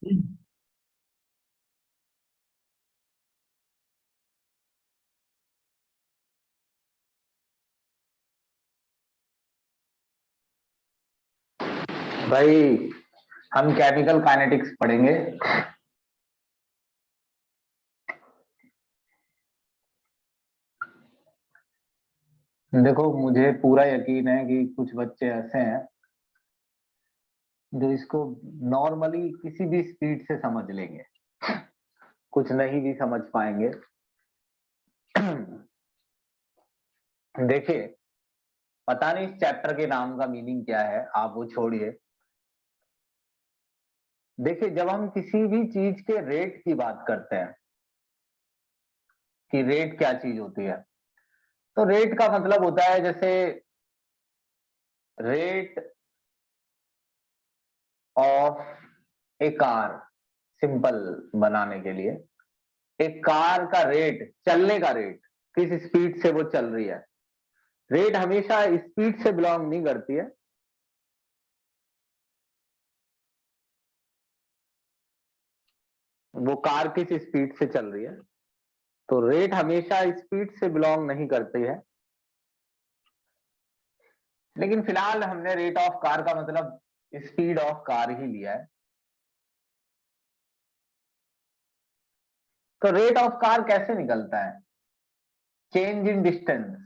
भाई, हम chemical kinetics पढ़ेंगे। देखो, मुझे पूरा यकीन है कि कुछ बच्चे ऐसे हैं जो इसको नॉर्मली किसी भी स्पीड से समझ लेंगे, कुछ नहीं भी समझ पाएंगे। देखिए, पता नहीं इस चैप्टर के नाम का मीनिंग क्या है, आप वो छोड़िए। देखिए, जब हम किसी भी चीज के रेट की बात करते हैं कि रेट क्या चीज होती है, तो रेट का मतलब होता है जैसे rate of A car. Simple बनाने के लिए, एक कार का रेट, चलने का रेट, किस स्पीड से वो चल रही है। रेट हमेशा स्पीड से बिलोंग नहीं करती है। वो कार किस स्पीड से चल रही है, तो रेट हमेशा स्पीड से बिलोंग नहीं करती है। लेकिन फिलहाल हमने रेट ऑफ कार का मतलब स्पीड ऑफ कार ही लिया है। तो रेट ऑफ कार कैसे निकलता है? Change in distance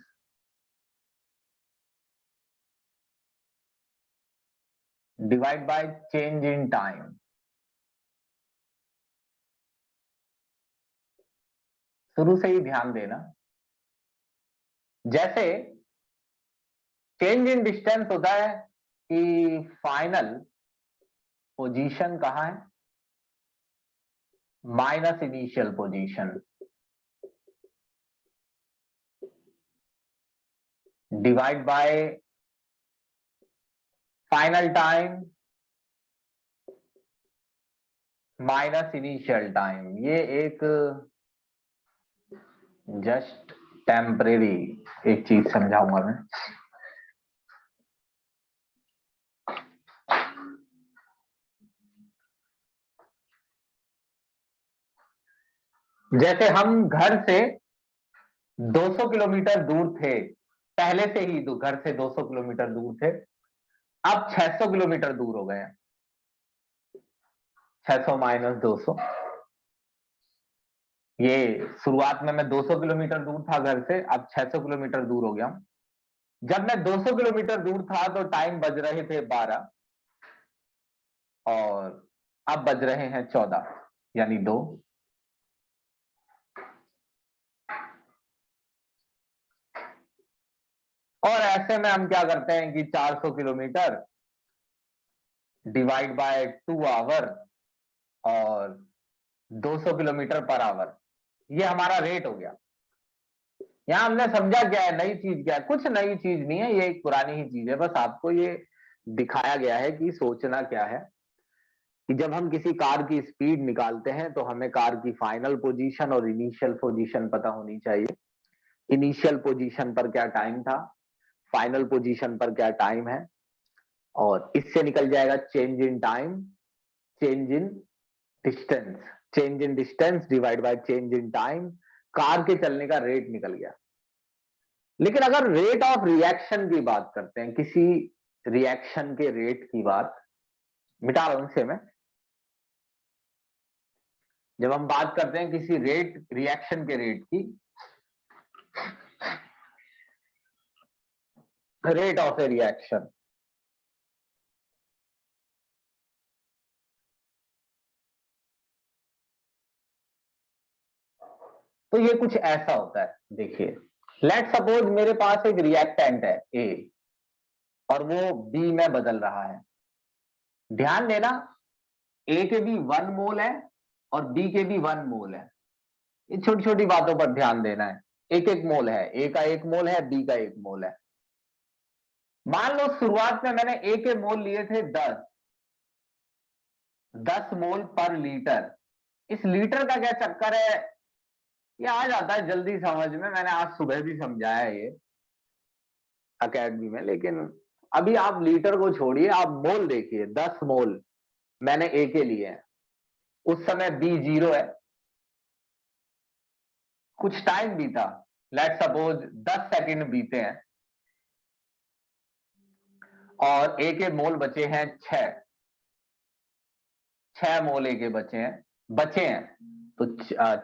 divide by change in time. शुरू से ही ध्यान देना। जैसे चेंज इन डिस्टेंस होता है कि फाइनल पोजीशन कहाँ है minus initial position divide by final time minus initial time. ये एक जस्ट टेम्परेरी एक चीज समझाऊंगा मैं। जैसे हम घर से 200 किलोमीटर दूर थे, पहले से ही घर से 200 किलोमीटर दूर थे, अब 600 किलोमीटर दूर हो गए हैं। 600 माइनस 200, ये शुरुआत में मैं 200 किलोमीटर दूर था घर से, अब 600 किलोमीटर दूर हो गया हूं। जब मैं 200 किलोमीटर दूर था तो टाइम बज रहे थे 12, और अब बज रहे हैं 14, यानी 2। और ऐसे में हम क्या करते हैं कि 400 किलोमीटर डिवाइड बाय 2 आवर और 200 किलोमीटर पर आवर, ये हमारा रेट हो गया। यहां हमने समझा क्या है, नई चीज क्या है? कुछ नई चीज नहीं है, ये एक पुरानी ही चीज है। बस आपको ये दिखाया गया है कि सोचना क्या है कि जब हम किसी कार की स्पीड निकालते हैं तो हमें कार की फाइनल पोजीशन और इनिशियल पोजीशन पता होनी चाहिए। इनिशियल पोजीशन पर क्या टाइम था, फाइनल पोजीशन पर क्या टाइम है, और इससे निकल जाएगा change in time, change in distance. Change in distance divide by change in time, car के चलने का रेट निकल गया। लेकिन अगर रेट ऑफ रिएक्शन की बात करते हैं, किसी रिएक्शन के रेट की बात, मिटा रहा हूं इसे मैं। जब हम बात करते हैं किसी रिएक्शन के रेट की, रेट ऑफ ए रिएक्शन, तो ये कुछ ऐसा होता है। देखिए, लेट सपोज मेरे पास एक रिएक्टेंट है ए, और वो बी में बदल रहा है। ध्यान देना, ए के भी 1 मोल है और बी के भी 1 मोल है। ये छोटी छोटी बातों पर ध्यान देना है। एक एक मोल है, ए का 1 मोल है, बी का 1 मोल है। मान लो शुरुआत में मैंने ए के मोल लिए थे 10 मोल पर लीटर। इस लीटर का क्या चक्कर है, ये आ जाता है जल्दी समझ में, मैंने आज सुबह भी समझाया है ये अकेडमी में। लेकिन अभी आप लीटर को छोड़िए, आप मोल देखिए। 10 मोल मैंने ए के लिए हैं, उस समय बी 0 है, कुछ टाइम बीता, लेट्स सपोज 10 सेकंड बीते हैं और ए के मोल बचे हैं 6 मोल ए के बचे हैं तो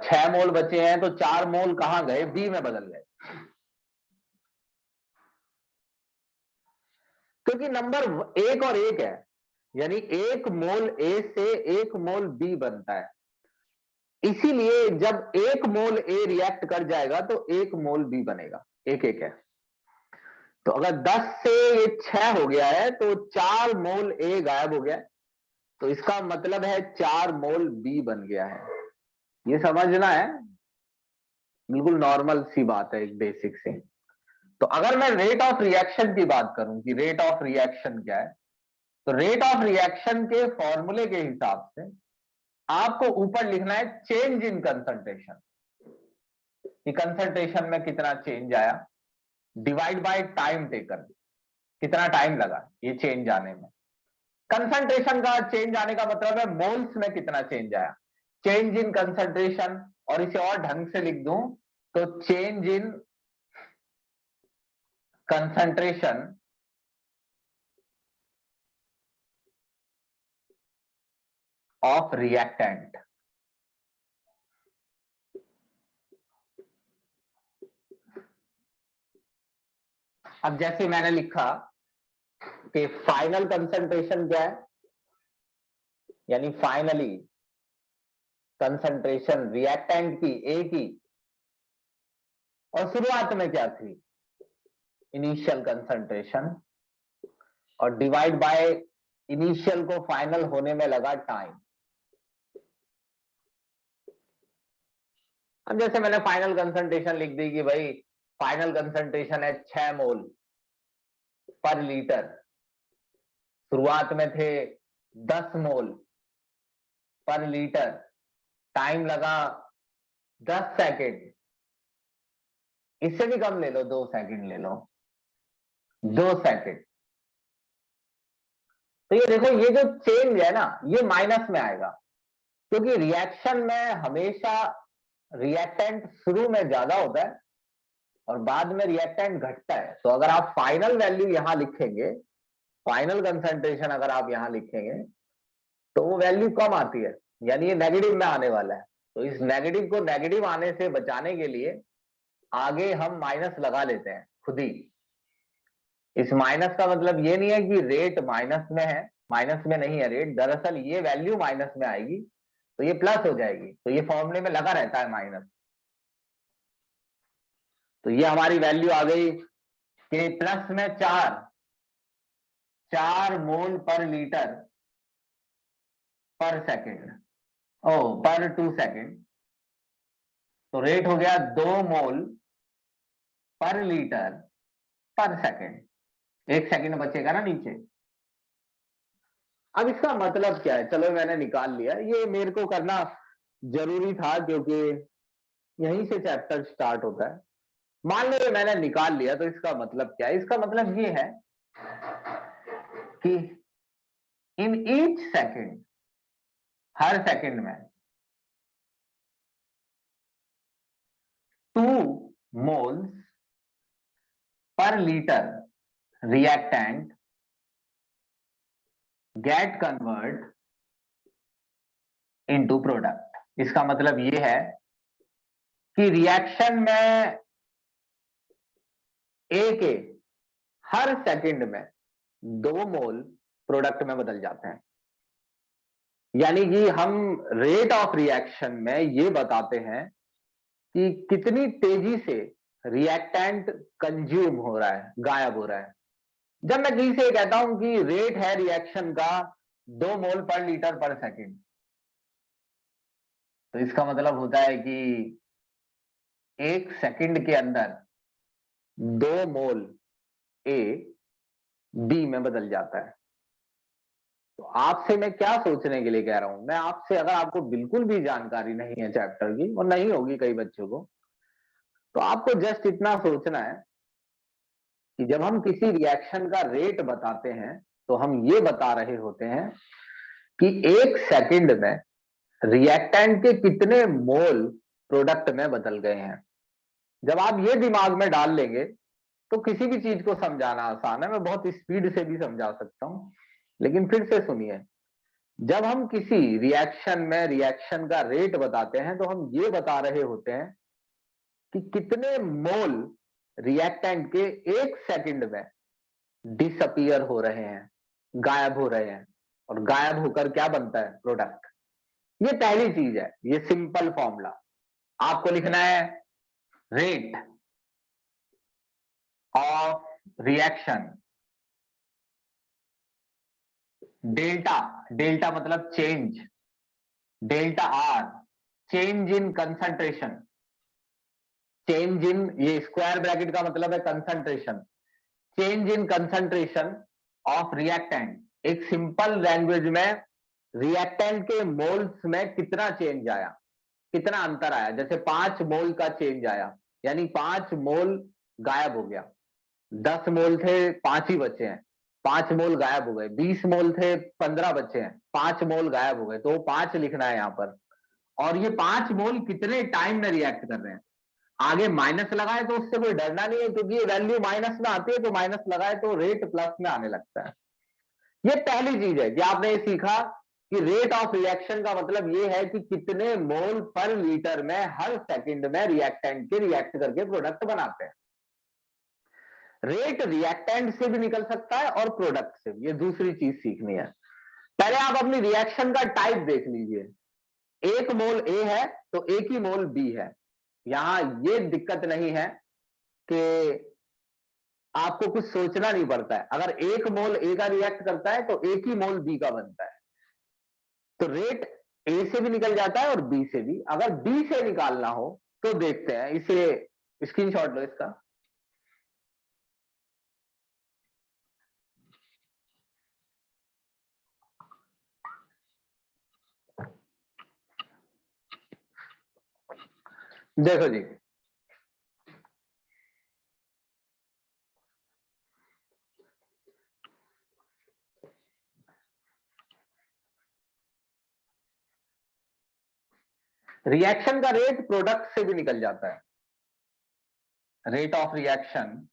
6 मोल बचे हैं, तो 4 मोल कहां गए? बी में बदल गए, क्योंकि नंबर 1 और 1 है, यानी 1 मोल ए से 1 मोल बी बनता है। इसीलिए जब 1 मोल ए रिएक्ट कर जाएगा तो 1 मोल बी बनेगा, 1-1 है। तो अगर 10 से ये 6 हो गया है तो 4 मोल ए गायब हो गया, तो इसका मतलब है 4 मोल बी बन गया है। ये समझना है, बिल्कुल नॉर्मल सी बात है, एक बेसिक से। तो अगर मैं रेट ऑफ रिएक्शन की बात करूं कि रेट ऑफ रिएक्शन क्या है, तो रेट ऑफ रिएक्शन के फॉर्मूले के हिसाब से आपको ऊपर लिखना है चेंज इन कंसंट्रेशन, कि कंसंट्रेशन में कितना चेंज आया, डिवाइड बाय टाइम टेकन, कितना टाइम लगा ये चेंज आने में। कंसंट्रेशन का चेंज आने का मतलब है मोल्स में कितना चेंज आया, चेंज इन कंसंट्रेशन, और इसे और ढंग से लिख दूं तो change in concentration of reactant. अब जैसे मैंने लिखा कि फाइनल कंसंट्रेशन क्या है, यानी फाइनली कंसंट्रेशन रिएक्टेंट की ए की, और शुरुआत में क्या थी, इनिशियल कंसंट्रेशन, और डिवाइड बाय इनिशियल को फाइनल होने में लगा टाइम। अब जैसे मैंने फाइनल कंसंट्रेशन लिख दी कि भाई फाइनल कंसंट्रेशन है 6 मोल पर लीटर, शुरुआत में थे 10 मोल पर लीटर, टाइम लगा 10 सेकेंड, इससे भी कम ले लो, 2 सेकेंड ले लो, 2 सेकेंड। तो ये देखो, ये जो चेंज है ना, ये माइनस में आएगा, क्योंकि रिएक्शन में हमेशा रिएक्टेंट शुरू में ज्यादा होता है और बाद में रिएक्टेंट घटता है। तो अगर आप फाइनल वैल्यू यहां लिखेंगे, फाइनल कंसंट्रेशन अगर आप यहां लिखेंगे तो वो वैल्यू कम आती है, यानी ये नेगेटिव में आने वाला है। तो इस नेगेटिव को नेगेटिव आने से बचाने के लिए आगे हम माइनस लगा लेते हैं खुद ही। इस माइनस का मतलब ये नहीं है कि रेट माइनस में है, माइनस में नहीं है रेट, दरअसल ये वैल्यू माइनस में आएगी तो ये प्लस हो जाएगी, तो ये फॉर्मूले में लगा रहता है माइनस। तो ये हमारी वैल्यू आ गई कि प्लस में 4 मोल पर लीटर पर सेकेंड, पर 2 सेकेंड, तो रेट हो गया 2 मोल पर लीटर पर सेकेंड, 1 सेकेंड बचेगा ना नीचे। अब इसका मतलब क्या है, चलो मैंने निकाल लिया, ये मेरे को करना जरूरी था क्योंकि यहीं से चैप्टर स्टार्ट होता है। मान लो मैंने निकाल लिया, तो इसका मतलब क्या है, इसका मतलब ये है कि in each second, her second में 2 moles per litre reactant gate convert into product. इसका मतलब ये है कि रिएक्शन में ए के हर सेकंड में 2 मोल प्रोडक्ट में बदल जाते हैं। यानी कि हम रेट ऑफ रिएक्शन में ये बताते हैं कि कितनी तेजी से रिएक्टेंट कंज्यूम हो रहा है, गायब हो रहा है। जब मैं किसी से कहता हूं कि रेट है रिएक्शन का 2 मोल पर लीटर पर सेकंड, तो इसका मतलब होता है कि 1 सेकंड के अंदर 2 मोल ए बी में बदल जाता है। तो आपसे मैं क्या सोचने के लिए कह रहा हूं, मैं आपसे, अगर आपको बिल्कुल भी जानकारी नहीं है चैप्टर की, और नहीं होगी कई बच्चों को, तो आपको जस्ट इतना सोचना है कि जब हम किसी रिएक्शन का रेट बताते हैं तो हम ये बता रहे होते हैं कि 1 सेकंड में रिएक्टेंट के कितने मोल प्रोडक्ट में बदल गए हैं। जब आप ये दिमाग में डाल लेंगे तो किसी भी चीज को समझाना आसान है। मैं बहुत स्पीड से भी समझा सकता हूं, लेकिन फिर से सुनिए। जब हम किसी रिएक्शन में रिएक्शन का रेट बताते हैं तो हम ये बता रहे होते हैं कि कितने मोल रिएक्टेंट के एक सेकंड में डिसअपियर हो रहे हैं, गायब हो रहे हैं, और गायब होकर क्या बनता है, प्रोडक्ट। ये पहली चीज है, ये सिंपल फॉर्मूला आपको लिखना है। Rate of reaction, delta, delta मतलब change, delta are change in concentration, change in, ये स्क्वायर ब्रैकेट का मतलब है concentration, change in concentration of reactant. एक सिंपल लैंग्वेज में रिएक्टेंट के मोल्स में कितना चेंज आया, कितना अंतर आया। जैसे 5 मोल का चेंज आया, यानी 5 मोल गायब हो गया। 10 मोल थे, 5 ही बचे हैं, 5 मोल गायब हो गए। 20 मोल थे, 15 बचे हैं, 5 मोल गायब हो गए। तो 5 लिखना है यहां पर। और ये 5 मोल कितने टाइम में रिएक्ट कर रहे हैं। आगे माइनस लगाए तो उससे कोई डरना नहीं है, क्योंकि ये वैल्यू माइनस में आती है, तो माइनस लगाए तो रेट प्लस में आने लगता है। ये पहली चीज है कि आपने ये सीखा कि रेट ऑफ रिएक्शन का मतलब ये है कि कितने मोल पर लीटर में हर सेकंड में रिएक्टेंट के रिएक्ट करके प्रोडक्ट बनाते हैं। रेट रिएक्टेंट से भी निकल सकता है और प्रोडक्ट से भी। ये दूसरी चीज सीखनी है। पहले आप अपनी रिएक्शन का टाइप देख लीजिए। एक मोल ए है तो एक ही मोल बी है। यहां ये दिक्कत नहीं है कि आपको कुछ सोचना नहीं पड़ता है। अगर एक मोल ए का रिएक्ट करता है तो एक ही मोल बी का बनता है। तो रेट ए से भी निकल जाता है और बी से भी। अगर बी से निकालना हो तो देखते हैं, इसे स्क्रीनशॉट लो इसका। देखो जी, रिएक्शन का रेट प्रोडक्ट से भी निकल जाता है। Rate of reaction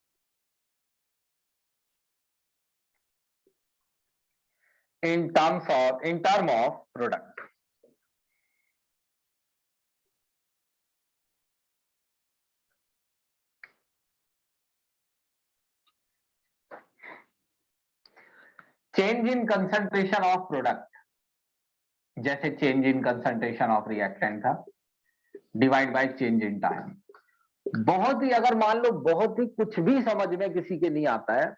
in term of product. Change in concentration of product, जैसे change in concentration of reactant था, divide by change in time. बहुत ही, अगर मान लो बहुत ही कुछ भी समझ में किसी के नहीं आता है,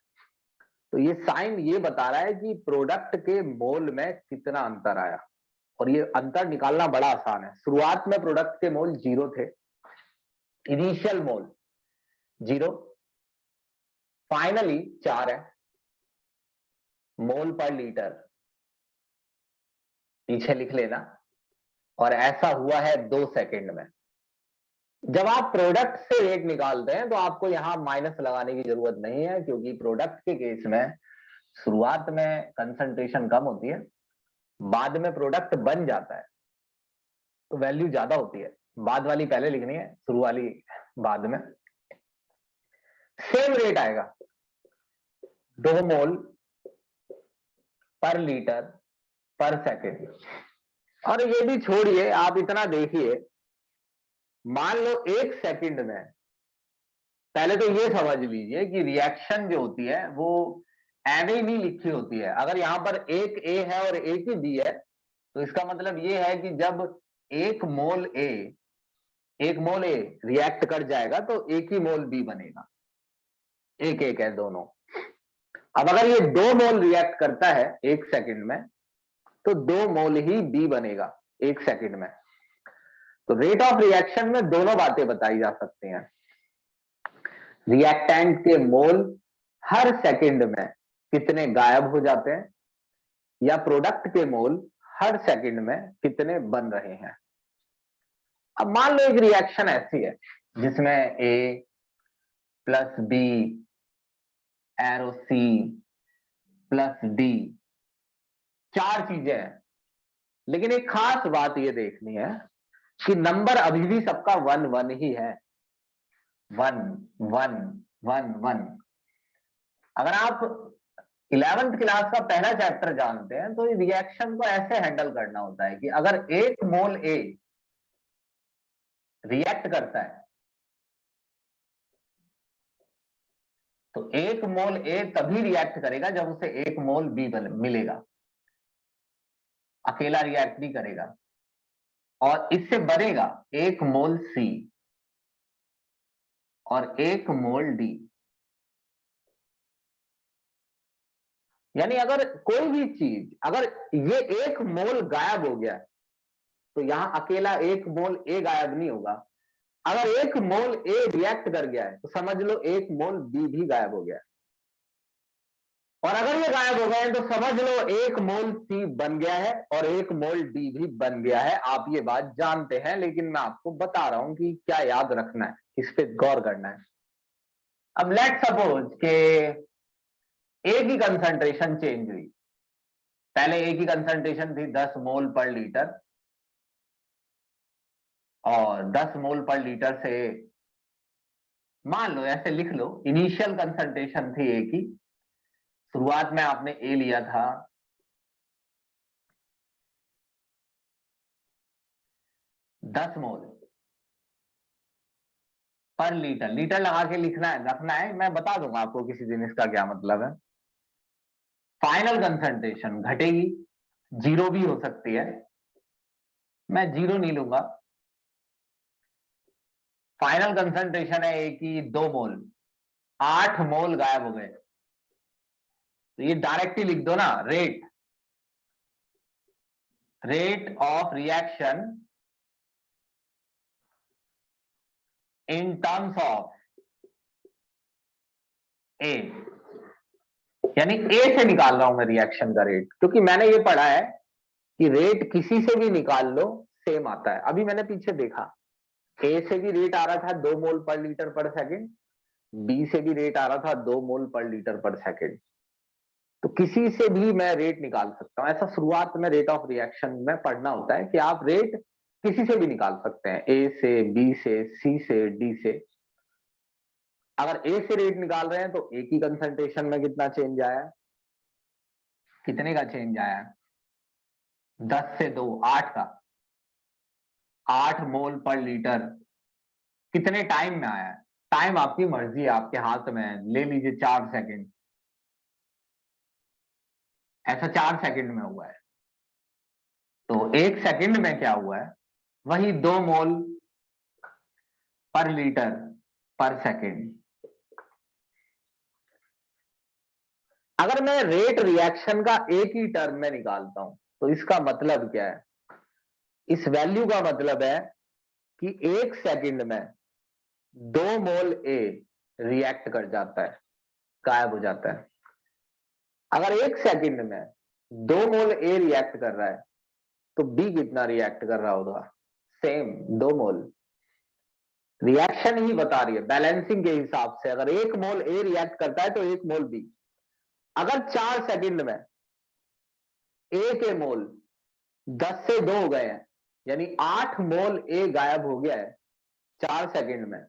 तो ये साइन ये बता रहा है कि प्रोडक्ट के मोल में कितना अंतर आया। और ये अंतर निकालना बड़ा आसान है। शुरुआत में प्रोडक्ट के मोल 0 थे, इनिशियल मोल 0, फाइनली 4 है मोल पर लीटर, पीछे लिख लेना। और ऐसा हुआ है 2 सेकंड में। जब आप प्रोडक्ट से रेट निकालते हैं तो आपको यहां माइनस लगाने की जरूरत नहीं है, क्योंकि प्रोडक्ट के केस में शुरुआत में कंसंट्रेशन कम होती है, बाद में प्रोडक्ट बन जाता है तो वैल्यू ज्यादा होती है। बाद वाली पहले लिखनी है, शुरू वाली बाद में। सेम रेट आएगा, 2 मोल पर लीटर पर सेकेंड। और ये भी छोड़िए, आप इतना देखिए, मान लो 1 सेकंड में, पहले तो ये समझ लीजिए कि रिएक्शन जो होती है वो एन नहीं लिखी होती है। अगर यहां पर एक ए है और एक ही बी है, तो इसका मतलब ये है कि जब एक मोल ए रिएक्ट कर जाएगा तो एक ही मोल बी बनेगा। एक एक है दोनों। अब अगर ये 2 मोल रिएक्ट करता है 1 सेकंड में, तो 2 मोल ही बी बनेगा 1 सेकंड में। तो रेट ऑफ रिएक्शन में दोनों बातें बताई जा सकती हैं। रिएक्टेंट के मोल हर सेकंड में कितने गायब हो जाते हैं, या प्रोडक्ट के मोल हर सेकंड में कितने बन रहे हैं। अब मान लो एक रिएक्शन ऐसी है जिसमें A plus B arrow C plus D 4 चीजें हैं। लेकिन एक खास बात ये देखनी है कि नंबर अभी भी सबका 1 1 ही है, 1 1 1 1। अगर आप 11th क्लास का पहला चैप्टर जानते हैं तो रिएक्शन को ऐसे हैंडल करना होता है कि अगर 1 मोल ए रिएक्ट करता है तो 1 मोल ए तभी रिएक्ट करेगा जब उसे 1 मोल बी मिलेगा, अकेला रिएक्ट नहीं करेगा। और इससे बनेगा 1 मोल सी और 1 मोल डी। यानी अगर कोई भी चीज, अगर ये 1 मोल गायब हो गया तो यहां अकेला 1 मोल ए गायब नहीं होगा। अगर 1 मोल ए रिएक्ट कर गया है तो समझ लो 1 मोल बी भी गायब हो गया है। और अगर ये गायब हो गए हैं तो समझ लो 1 मोल सी बन गया है और 1 मोल डी भी बन गया है। आप ये बात जानते हैं, लेकिन मैं आपको बता रहा हूं कि क्या याद रखना है, इस पे गौर करना है। अब लेट सपोज के ए की कंसंट्रेशन चेंज हुई। पहले ए की कंसंट्रेशन थी 10 मोल पर लीटर, और 10 मोल पर लीटर से मान लो, ऐसे लिख लो, इनिशियल कंसंट्रेशन थी ए की, शुरुआत में आपने ए लिया था 10 मोल पर लीटर। लीटर लगा के लिखना है, रखना है, मैं बता दूंगा आपको किसी दिन इसका क्या मतलब है। फाइनल कंसंट्रेशन घटेगी, 0 भी हो सकती है, मैं 0 नहीं लूंगा। फाइनल कंसंट्रेशन है ए की 2 मोल, 8 मोल गायब हो गए। तो ये डायरेक्टली लिख दो ना, rate of reaction in terms of A. यानी ए से निकाल रहा हूं मैं रिएक्शन का रेट, क्योंकि मैंने ये पढ़ा है कि रेट किसी से भी निकाल लो सेम आता है। अभी मैंने पीछे देखा, ए से भी रेट आ रहा था 2 मोल पर लीटर पर सेकंड, बी से भी रेट आ रहा था 2 मोल पर लीटर पर सेकंड। तो किसी से भी मैं रेट निकाल सकता हूं। ऐसा शुरुआत में रेट ऑफ रिएक्शन में पढ़ना होता है कि आप रेट किसी से भी निकाल सकते हैं, ए से, बी से, सी से, डी से। अगर ए से रेट निकाल रहे हैं तो ए की कंसंट्रेशन में कितना चेंज आया, कितने का चेंज आया, 10 से 2 8 का, 8 मोल पर लीटर। कितने टाइम में आया है, टाइम आपकी मर्जी है, आपके हाथ में है, ले लीजिए 4 सेकंड। ऐसा 4 सेकंड में हुआ है। तो 1 सेकंड में क्या हुआ है, वही 2 मोल पर लीटर पर सेकंड। अगर मैं रेट रिएक्शन का एक ही टर्म में निकालता हूं तो इसका मतलब क्या है, इस वैल्यू का मतलब है कि 1 सेकंड में 2 मोल ए रिएक्ट कर जाता है, गायब हो जाता है। अगर 1 सेकंड में 2 मोल ए रिएक्ट कर रहा है तो बी कितना रिएक्ट कर रहा होगा, सेम 2 मोल। रिएक्शन ही बता रही है बैलेंसिंग के हिसाब से। अगर 1 मोल ए रिएक्ट करता है तो 1 मोल बी। अगर 4 सेकंड में ए के मोल 10 से 2 हो गए हैं, यानी 8 मोल ए गायब हो गया है 4 सेकंड में,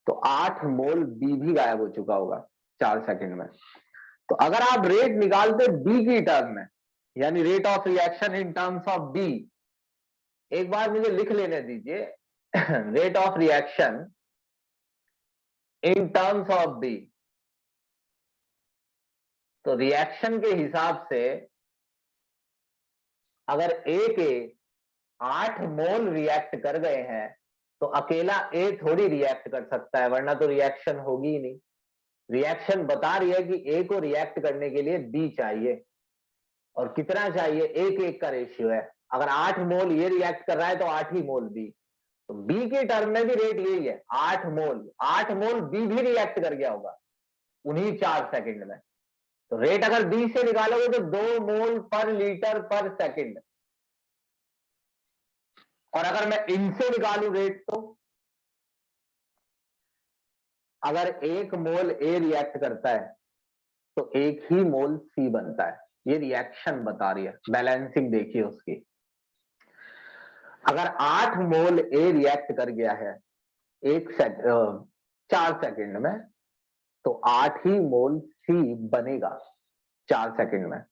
तो 8 मोल बी भी गायब हो चुका होगा 4 सेकंड में। तो अगर आप रेट निकालते बी की टर्म में, यानी rate of reaction in terms of B, एक बार मुझे लिख लेने दीजिए rate of reaction in terms of B. तो रिएक्शन के हिसाब से अगर ए के 8 मोल रिएक्ट कर गए हैं तो अकेला ए थोड़ी रिएक्ट कर सकता है, वरना तो रिएक्शन होगी ही नहीं। रिएक्शन बता रही है कि ए को रिएक्ट करने के लिए बी चाहिए, और कितना चाहिए, 1:1 का रेशियो है। अगर 8 मोल ये रिएक्ट कर रहा है तो 8 ही मोल बी। तो बी के टर्म में भी रेट यही है, 8 मोल। 8 मोल बी भी रिएक्ट कर गया होगा उन्हीं 4 सेकंड में। तो रेट अगर बी से निकालोगे तो 2 मोल पर लीटर पर सेकंड। और अगर मैं इनसे निकालू रेट, तो अगर 1 मोल ए रिएक्ट करता है तो 1 ही मोल सी बनता है। ये रिएक्शन बता रही है, बैलेंसिंग देखिए उसकी। अगर 8 मोल ए रिएक्ट कर गया है 4 सेकंड में, तो 8 ही मोल सी बनेगा 4 सेकंड में।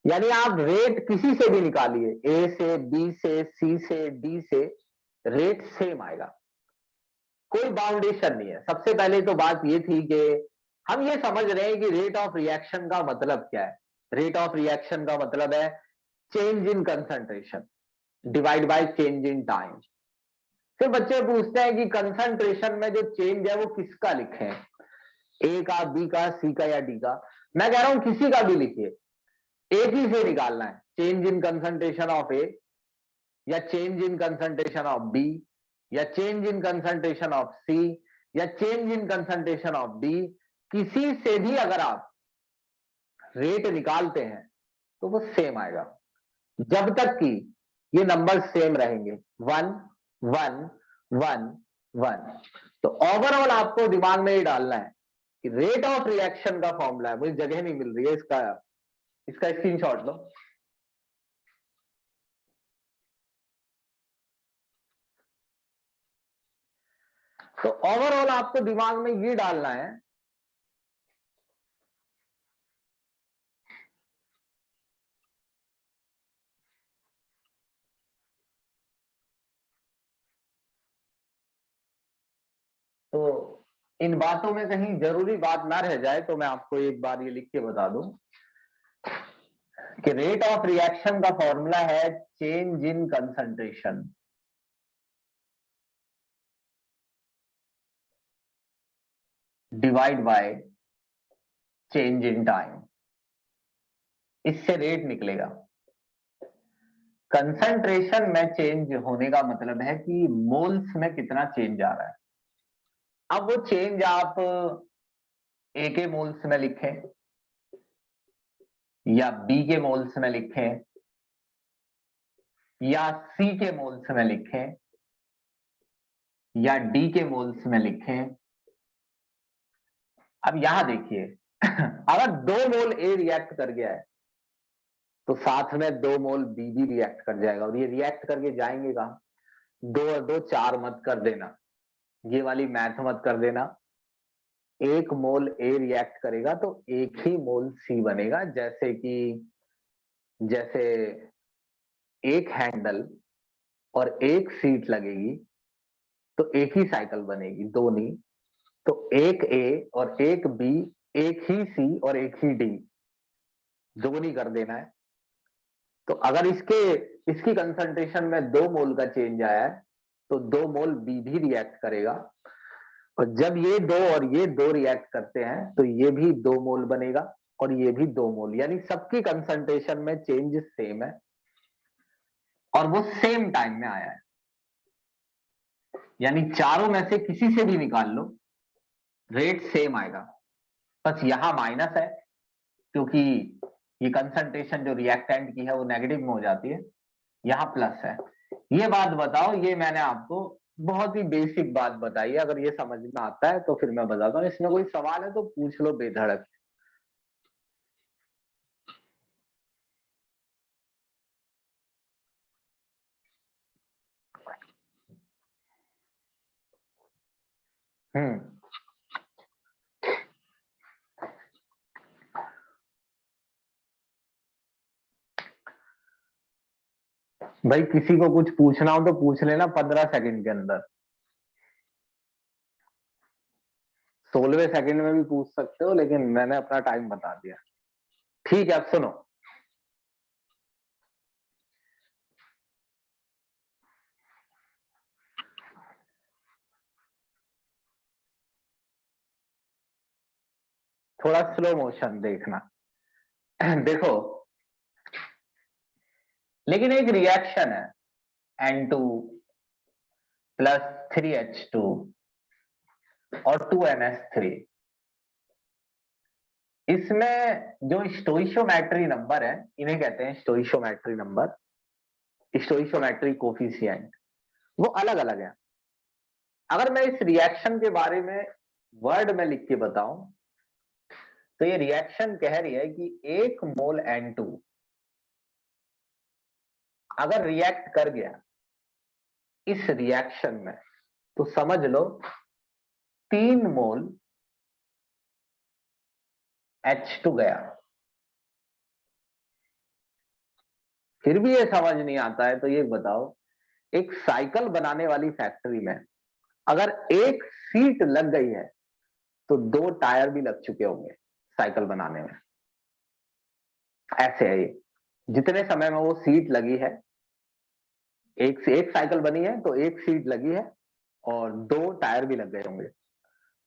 यानी आप रेट किसी से भी निकालिए, ए से, बी से, सी से, डी से, रेट सेम आएगा, कोई बाउंडेशन नहीं है। सबसे पहले तो बात ये थी कि हम ये समझ रहे हैं कि रेट ऑफ रिएक्शन का मतलब क्या है। रेट ऑफ रिएक्शन का मतलब है change in concentration divide by change in time. फिर बच्चे पूछते हैं कि कंसंट्रेशन में जो चेंज है वो किसका लिखें, ए का, बी का, सी का या डी का। मैं कह रहा हूं किसी का भी लिखिए, एक ही से निकालना है, change in concentration of A, या change in concentration of B, या change in concentration of C, या change in concentration of D. किसी से भी अगर आप रेट निकालते हैं तो वो सेम आएगा, जब तक कि ये नंबर सेम रहेंगे, 1 1 1 1। तो ओवरऑल आपको दिमाग में ये डालना है कि रेट ऑफ रिएक्शन का फॉर्मूला है, मुझे जगह नहीं मिल रही है, इसका स्क्रीनशॉट लो। तो ओवरऑल आपको दिमाग में ये डालना है तो इन बातों में कहीं जरूरी बात ना रह जाए तो मैं आपको एक बार ये लिख के बता दूं कि रेट ऑफ रिएक्शन का फॉर्मूला है change in concentration divide by change in time. इससे रेट निकलेगा। कंसंट्रेशन में चेंज होने का मतलब है कि मोल्स में कितना चेंज आ रहा है। अब वो चेंज आप ए के मोल्स में लिखें, या बी के मोल्स में लिखें, या सी के मोल्स में लिखें, या डी के मोल्स में लिखें। अब यहां देखिए अगर 2 मोल ए रिएक्ट कर गया है तो साथ में 2 मोल बी भी रिएक्ट कर जाएगा, और ये रिएक्ट करके जाएंगे कहां, 2 और 2 4 मत कर देना, ये वाली मैथ मत कर देना। 1 मोल ए रिएक्ट करेगा तो 1 ही मोल सी बनेगा। जैसे एक हैंडल और एक सीट लगेगी तो एक ही साइकिल बनेगी, दो नहीं। तो एक ए और एक बी, एक ही सी और एक ही डी, दो नहीं कर देना है। तो अगर इसकी कंसंट्रेशन में 2 मोल का चेंज आया है तो 2 मोल बी भी रिएक्ट करेगा, और जब ये 2 और ये 2 रिएक्ट करते हैं तो ये भी 2 मोल बनेगा और ये भी 2 मोल, यानी सबकी कंसंट्रेशन में चेंज सेम है और वो सेम टाइम में आया है। यानी चारों में से किसी से भी निकाल लो, रेट सेम आएगा। बस यहां माइनस है क्योंकि ये कंसंट्रेशन जो रिएक्टेंट की है वो नेगेटिव में हो जाती है, यहां प्लस है। ये बात बताओ, ये मैंने आपको बहुत ही बेसिक बात बताई है, अगर ये समझ में आता है तो फिर मैं बताता हूँ। इसमें कोई सवाल है तो पूछ लो बेधड़क। हम्म भाई किसी को कुछ पूछना हो तो पूछ लेना 15 सेकंड के अंदर, 16वें सेकंड में भी पूछ सकते हो, लेकिन मैंने अपना टाइम बता दिया। ठीक है, अब सुनो। थोड़ा स्लो मोशन देखना देखो, लेकिन एक रिएक्शन है N2 प्लस 3H2 और 2NH3। इसमें जो स्टोइशियोमेट्री नंबर है इन्हें कहते हैं स्टोइशियोमेट्री नंबर, स्टोइशियोमेट्री कोफिशिएंट, वो अलग अलग है। अगर मैं इस रिएक्शन के बारे में वर्ड में लिख के बताऊं तो ये रिएक्शन कह रही है कि 1 मोल N2 अगर रिएक्ट कर गया इस रिएक्शन में तो समझ लो 3 मोल H2 गया। फिर भी ये समझ नहीं आता है तो ये बताओ, एक साइकिल बनाने वाली फैक्ट्री में अगर एक सीट लग गई है तो 2 टायर भी लग चुके होंगे साइकिल बनाने में। ऐसे है ये, जितने समय में वो सीट लगी है, एक से एक साइकिल बनी है तो एक सीट लगी है और 2 टायर भी लग गए होंगे।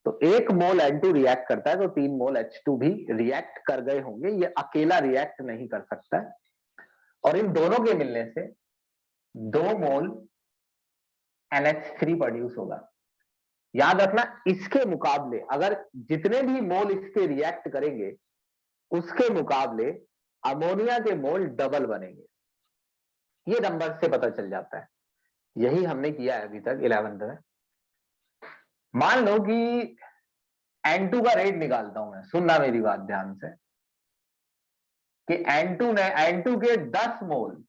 तो 1 मोल N2 रिएक्ट करता है तो 3 मोल H2 भी रिएक्ट कर गए होंगे। ये अकेला रिएक्ट नहीं कर सकता है और इन दोनों के मिलने से 2 मोल NH3 प्रोड्यूस होगा। याद रखना, इसके मुकाबले अगर जितने भी मोल इसके रिएक्ट करेंगे उसके मुकाबले अमोनिया के मोल डबल बनेंगे। ये नंबर से पता चल जाता है। यही हमने किया है अभी तक 11th में। मान लो कि N2 का रेट निकालता हूं मैं, सुनना मेरी बात ध्यान से, कि N2 के 10 मोल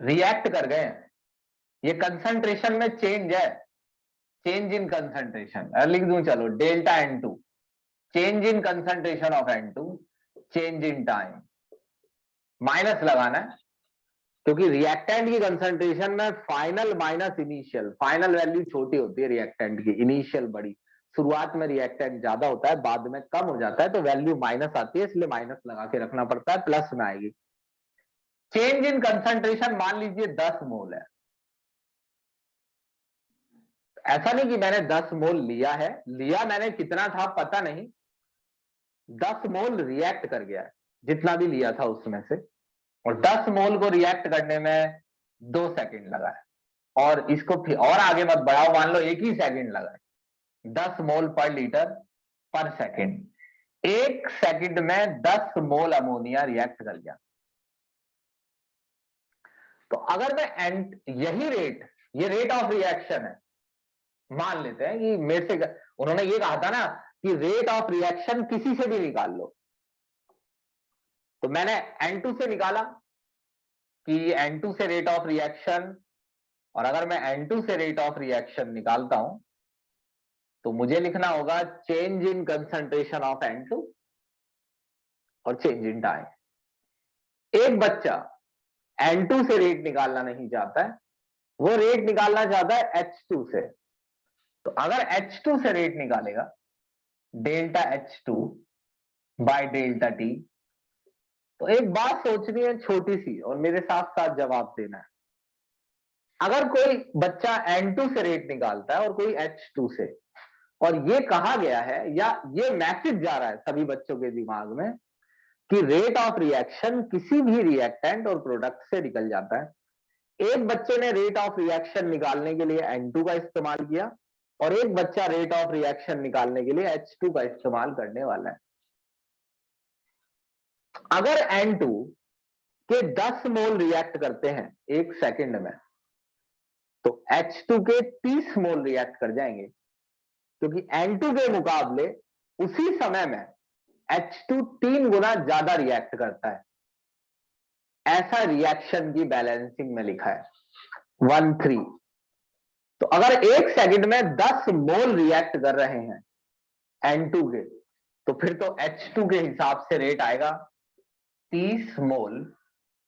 रिएक्ट कर गए हैं। ये कंसंट्रेशन में चेंज है, चेंज इन कंसंट्रेशन। लिख दूं, चलो, delta N2, change in concentration of N2, change in time. Minus लगाना है क्योंकि रिएक्टेंट की कंसंट्रेशन में final minus initial, final value छोटी होती है रिएक्टेंट की, इनिशियल बड़ी। शुरुआत में रिएक्टेंट ज्यादा होता है, बाद में कम हो जाता है, तो वैल्यू माइनस आती है, इसलिए माइनस लगा के रखना पड़ता है, प्लस में आएगी। चेंज इन कंसंट्रेशन मान लीजिए 10 मोल है। ऐसा नहीं कि मैंने 10 मोल लिया है, लिया मैंने कितना था पता नहीं, 10 मोल रिएक्ट कर गया है जितना भी लिया था उसमें से, और 10 मोल को रिएक्ट करने में 2 सेकंड लगा है। और इसको फिर और आगे मत बढ़ाओ, मान लो 1 ही सेकंड लगा है। 10 मोल पर लीटर पर सेकंड, 1 सेकंड में 10 मोल अमोनिया रिएक्ट कर गया। तो अगर मैं यही रेट, ये रेट ऑफ रिएक्शन है, मान लेते हैं कि मेरे से उन्होंने ये कहा था ना कि रेट ऑफ रिएक्शन किसी से भी निकाल लो, तो मैंने N2 से निकाला कि N2 से रेट ऑफ रिएक्शन, और अगर मैं N2 से रेट ऑफ रिएक्शन निकालता हूं तो मुझे लिखना होगा change in concentration of N2 और चेंज इन टाइम। एक बच्चा N2 से रेट निकालना नहीं चाहता है, वो रेट निकालना चाहता है H2 से। तो अगर H2 से रेट निकालेगा delta H2 by delta T, तो एक बात सोचनी है छोटी सी और मेरे साथ साथ जवाब देना है। अगर कोई बच्चा N2 से रेट निकालता है और कोई H2 से, और ये कहा गया है या ये मैसेज जा रहा है सभी बच्चों के दिमाग में कि रेट ऑफ रिएक्शन किसी भी रिएक्टेंट और प्रोडक्ट से निकल जाता है। एक बच्चे ने रेट ऑफ रिएक्शन निकालने के लिए N2 का इस्तेमाल किया और एक बच्चा रेट ऑफ रिएक्शन निकालने के लिए H2 का इस्तेमाल करने वाला है। अगर N2 के 10 मोल रिएक्ट करते हैं 1 सेकंड में, तो H2 के 30 मोल रिएक्ट कर जाएंगे, क्योंकि N2 के मुकाबले उसी समय में H2 3 गुना ज्यादा रिएक्ट करता है। ऐसा रिएक्शन की बैलेंसिंग में लिखा है 1:3। तो अगर 1 सेकंड में 10 मोल रिएक्ट कर रहे हैं N2 के, तो फिर तो H2 के हिसाब से रेट आएगा 30 मोल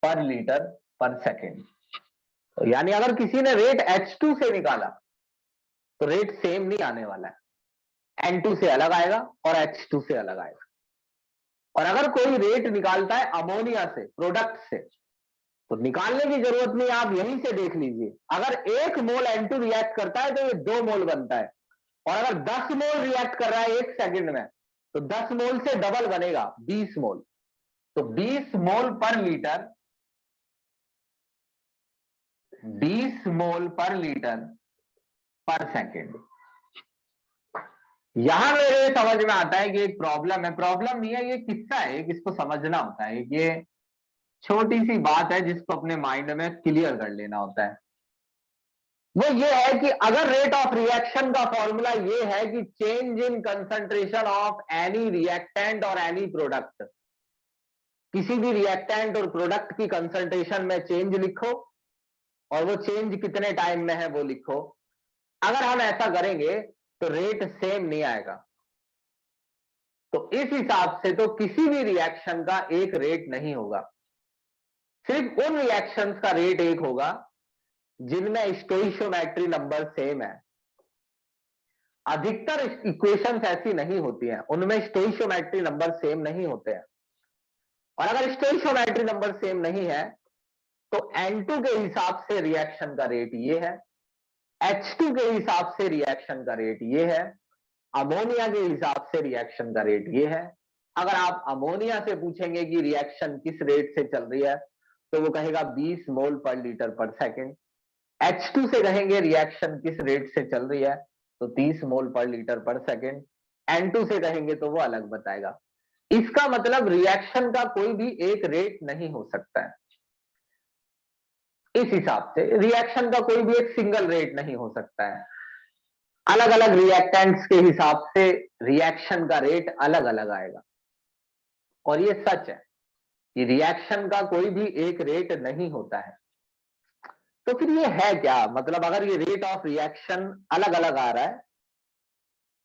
पर लीटर पर सेकंड। तो यानी अगर किसी ने रेट H2 से निकाला तो रेट सेम नहीं आने वाला है, N2 से अलग आएगा और H2 से अलग आएगा। और अगर कोई रेट निकालता है अमोनिया से, प्रोडक्ट से, तो निकालने की जरूरत नहीं, आप यहीं से देख लीजिए। अगर 1 मोल N2 रिएक्ट करता है तो ये 2 मोल बनता है, और अगर 10 मोल रिएक्ट कर रहा है 1 सेकंड में, तो 10 मोल से डबल बनेगा 20 मोल। तो 20 मोल पर लीटर, 20 मोल पर लीटर पर सेकंड। यहां मेरे समझ में आता है कि एक प्रॉब्लम है, प्रॉब्लम नहीं है, ये किस्सा है, किसको समझना होता है। ये छोटी सी बात है जिसको अपने माइंड में क्लियर कर लेना होता है। वो ये है कि अगर रेट ऑफ रिएक्शन का फॉर्मूला ये है कि change in concentration of any reactant और एनी प्रोडक्ट, किसी भी रिएक्टेंट और प्रोडक्ट की कंसंट्रेशन में चेंज लिखो और वो चेंज कितने टाइम में है वो लिखो। अगर हम ऐसा करेंगे तो रेट सेम नहीं आएगा। तो इस हिसाब से तो किसी भी रिएक्शन का एक रेट नहीं होगा, सिर्फ उन रिएक्शंस का रेट एक होगा जिनमें स्टोइशियोमेट्री नंबर सेम है। अधिकतर इक्वेशंस ऐसी नहीं होती हैं, उनमें स्टोइशियोमेट्री नंबर सेम नहीं होते हैं। और अगर स्टोइशियोमेट्री नंबर सेम नहीं है तो N2 के हिसाब से रिएक्शन का रेट ये है, H2 के हिसाब से रिएक्शन का रेट ये है, अमोनिया के हिसाब से रिएक्शन का रेट ये है। अगर आप अमोनिया से पूछेंगे कि रिएक्शन किस रेट से चल रही है तो वो कहेगा 20 मोल पर लीटर पर सेकेंड। H2 से कहेंगे रिएक्शन किस रेट से चल रही है तो 30 मोल पर लीटर पर सेकेंड। N2 से कहेंगे तो वो अलग बताएगा। इसका मतलब रिएक्शन का कोई भी एक रेट नहीं हो सकता है। इस हिसाब से रिएक्शन का कोई भी एक सिंगल रेट नहीं हो सकता है। अलग अलग रिएक्टेंट्स के हिसाब से रिएक्शन का रेट अलग अलग आएगा। और ये सच है कि रिएक्शन का कोई भी एक रेट नहीं होता है। तो फिर ये है क्या, मतलब अगर ये रेट ऑफ रिएक्शन अलग अलग आ रहा है